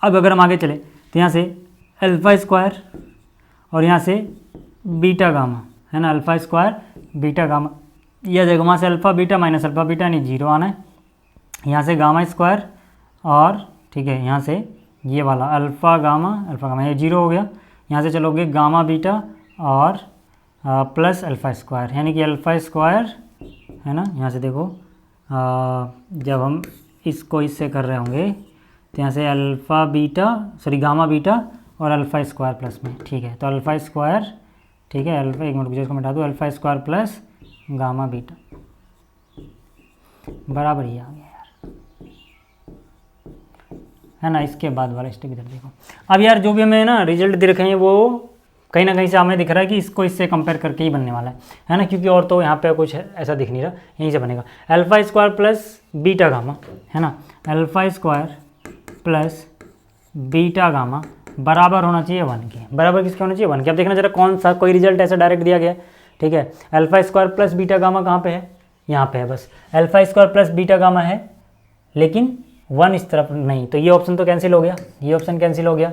अब अगर हम आगे चले तो यहाँ से अल्फ़ा² और यहाँ से बीटा गामा, है ना, अल्फ़ा² बीटा गामा, यह जगह वहाँ से alpha beta minus alpha beta यानी 0 आना है, यहाँ से गामा² और ठीक है, यहाँ से ये वाला अल्फ़ा गामा ये 0 हो गया, यहाँ से चलोगे गामा बीटा और प्लस अल्फ़ा², यानी कि अल्फ़ा², है ना, यहाँ से देखो जब हम इसको इससे कर रहे होंगे तो यहाँ से अल्फ़ा बीटा गामा बीटा और अल्फ़ा² प्लस में, ठीक है, तो अल्फ़ा², ठीक है, अल्फ़ा, एक मिनट मुझे इसको मिटा दूँ, अल्फ़ा² प्लस गामा बीटा बराबर ही आ गया यार, है ना। इसके बाद वाला स्टेप इधर देखो। अब यार जो भी हमें ना रिजल्ट दिख रहे हैं वो कहीं ना कहीं से हमें दिख रहा है कि इसको इससे कंपेयर करके ही बनने वाला है ना, क्योंकि और तो यहाँ पे कुछ ऐसा दिख नहीं रहा, यहीं से बनेगा अल्फ़ा² प्लस बीटा गामा, है ना, अल्फ़ा² प्लस बीटा गामा बराबर होना चाहिए 1 के। बराबर किसके होना चाहिए? 1 के। अब देखना जरा कौन सा कोई रिजल्ट ऐसा डायरेक्ट दिया गया है, ठीक है। Alpha square plus beta gamma कहाँ पे है? यहाँ पे है। बस alpha square plus beta gamma है, लेकिन 1 इस तरफ नहीं, तो ये ऑप्शन तो कैंसिल हो गया, ये ऑप्शन कैंसिल हो गया,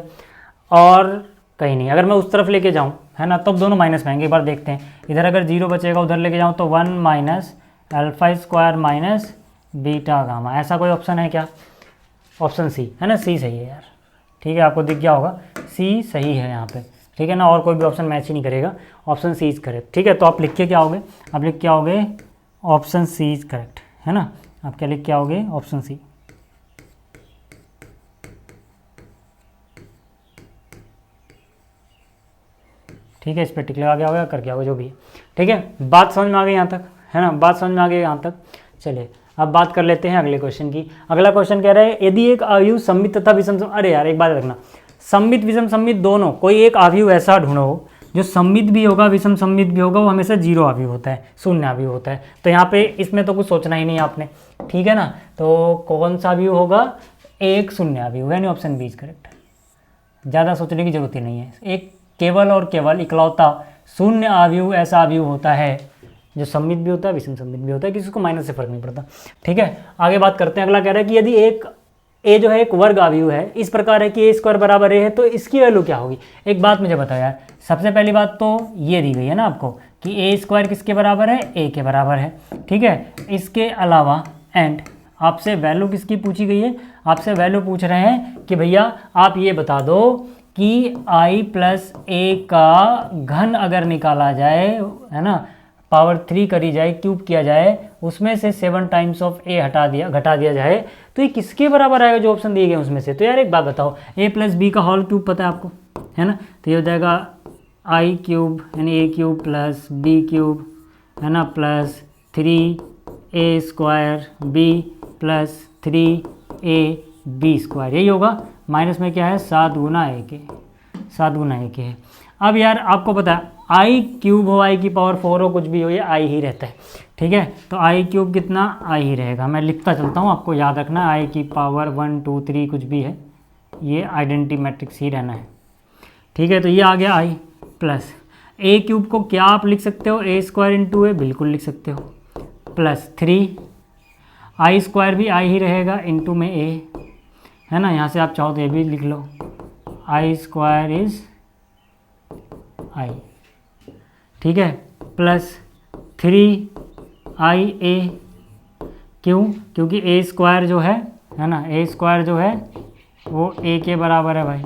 और कहीं नहीं। अगर मैं उस तरफ लेके जाऊँ, है ना, तब दोनों माइनस में आएंगे। एक बार देखते हैं, इधर अगर 0 बचेगा, उधर लेके जाऊँ तो 1 minus alpha square minus beta gamma, ऐसा कोई ऑप्शन है क्या? ऑप्शन सी है ना, सी सही है यार, ठीक है। आपको दिख गया होगा, सी सही है यहाँ पे, ठीक है ना, और कोई भी ऑप्शन मैच ही नहीं करेगा, ऑप्शन सी इज करेक्ट, ठीक है। तो आप लिख के क्या आओगे? आप लिख के आओगे ऑप्शन सी इज करेक्ट, है ना। आप क्या लिख के आओगे? Option C. ठीक है, इस पर टिक लगा के आओगे, करके आओगे, जो भी है, ठीक है। बात समझ में आ गई यहाँ तक, है ना, बात समझ में आ गई यहाँ तक। चलिए अब बात कर लेते हैं अगले क्वेश्चन की। अगला क्वेश्चन कह रहा है, यदि एक आयु सममित तथा विषम, अरे यार एक बात रखना, सममित विषम सममित दोनों, कोई एक आयु ऐसा ढूंढो जो सममित भी होगा विषम सममित भी होगा, वो हमेशा 0 आयु होता है, 0 आयु होता है। तो यहाँ पे इसमें तो कुछ सोचना ही नहीं है आपने, ठीक है ना। तो कौन सा आयु होगा? एक 0 आयु, यानी ऑप्शन बी इज करेक्ट। ज़्यादा सोचने की जरूरत ही नहीं है। एक केवल और केवल इकलौता 0 आयु ऐसा आयु होता है जो सममित भी होता है विषम सममित भी होता है, किसी को माइनस से फर्क नहीं पड़ता, ठीक है। आगे बात करते हैं। अगला कह रहा है कि यदि एक ए जो है एक वर्ग आयु है, इस प्रकार है कि ए स्क्वायर बराबर ए है, तो इसकी वैल्यू क्या होगी? एक बात मुझे बताओ यार, सबसे पहली बात तो ये दी गई है ना आपको कि ए स्क्वायर किसके बराबर है? ए के बराबर है, ठीक है। इसके अलावा एंड आपसे वैल्यू किसकी पूछी गई है? आपसे वैल्यू पूछ रहे हैं कि भैया आप ये बता दो कि i प्लस ए का घन अगर निकाला जाए, है ना, पावर 3 करी जाए, क्यूब किया जाए, उसमें से 7 टाइम्स ऑफ ए घटा दिया जाए, तो ये किसके बराबर आएगा जो ऑप्शन दिए गए उसमें से? तो यार एक बात बताओ, ए प्लस बी का होल क्यूब पता है आपको, है ना, तो ये हो जाएगा आई क्यूब यानी A cube plus B cube, है ना, plus 3 A square B plus 3 B square, यही होगा। माइनस में क्या है? 7 गुना ए के, 7 गुना ए के है। अब यार आपको पता है आई क्यूब हो, आई की पावर 4 हो, कुछ भी हो, ये आई ही रहता है, ठीक है। तो आई क्यूब कितना? आई ही रहेगा। मैं लिखता चलता हूँ, आपको याद रखना, आई की पावर 1 2 3 कुछ भी है, ये आइडेंटिटी मैट्रिक्स ही रहना है, ठीक है। तो ये आ गया आई प्लस ए क्यूब को क्या आप लिख सकते हो? ए स्क्वायर इंटू ए, बिल्कुल लिख सकते हो, प्लस 3 आई स्क्वायर भी आई ही रहेगा, इंटू में ए, है ना। यहाँ से आप चाहो तो ये भी लिख लो, आई स्क्वायर इज आई, ठीक है, प्लस 3 ए, क्यों? क्योंकि ए स्क्वायर जो है ना, ए स्क्वायर जो है वो ए के बराबर है भाई,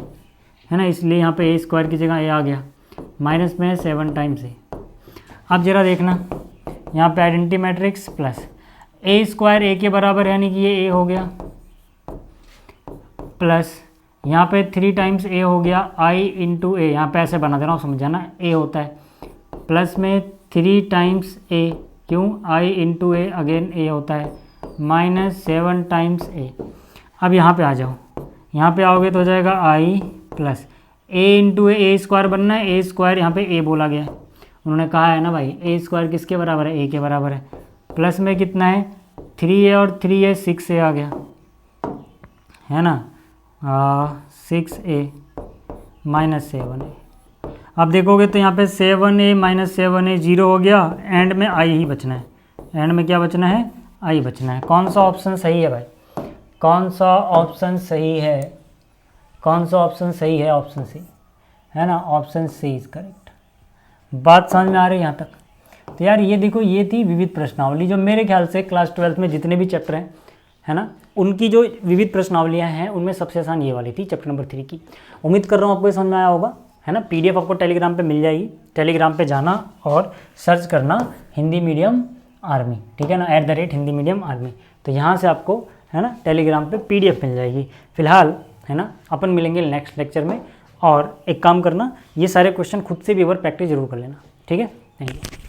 है ना, इसलिए यहाँ पे ए स्क्वायर की जगह ए आ गया, माइनस में 7 टाइम्स ए। अब जरा देखना यहाँ पे आइडेंटिटी मैट्रिक्स प्लस ए स्क्वायर ए के बराबर, यानी कि ये ए हो गया, प्लस यहाँ पे 3 टाइम्स ए हो गया, आई इंटू ए, यहाँ पे ऐसे बना दे रहा हूँ, समझ जाना, ए होता है, प्लस में 3 टाइम्स ए, क्यों? आई इंटू ए, अगेन ए होता है, माइनस 7 टाइम्स ए। अब यहाँ पे आ जाओ, यहाँ पे आओगे तो हो जाएगा आई प्लस ए इंटू ए स्क्वायर बनना है, ए स्क्वायर यहाँ पे ए बोला गया है, उन्होंने कहा है ना भाई ए स्क्वायर किसके बराबर है? ए के बराबर है, प्लस में कितना है? 3a और 3a 6a आ गया, है ना, 6a माइनस 7a। अब देखोगे तो यहाँ पे 7a माइनस 7a 0 हो गया, एंड में आई ही बचना है, एंड में क्या बचना है? आई बचना है। कौन सा ऑप्शन सही है भाई? कौन सा ऑप्शन सही है? कौन सा ऑप्शन सही है? ऑप्शन सी, है ना, ऑप्शन सी इज करेक्ट। बात समझ में आ रही है यहाँ तक? तो यार ये देखो, ये थी विविध प्रश्नावली, जो मेरे ख्याल से क्लास 12 में जितने भी चैप्टर हैं, है ना, उनकी जो विविध प्रश्नावलियाँ हैं उनमें सबसे आसान ये वाली थी, चैप्टर नंबर 3 की। उम्मीद कर रहा हूँ आपको ये समझ में आया होगा, है ना। PDF आपको टेलीग्राम पे मिल जाएगी, टेलीग्राम पे जाना और सर्च करना हिंदी मीडियम आर्मी, ठीक है ना, @हिंदी मीडियम आर्मी, तो यहाँ से आपको, है ना, टेलीग्राम पे PDF मिल जाएगी। फिलहाल, है ना, अपन मिलेंगे नेक्स्ट लेक्चर में, और एक काम करना, ये सारे क्वेश्चन खुद से भी एक बार प्रैक्टिस जरूर कर लेना, ठीक है। Thank you.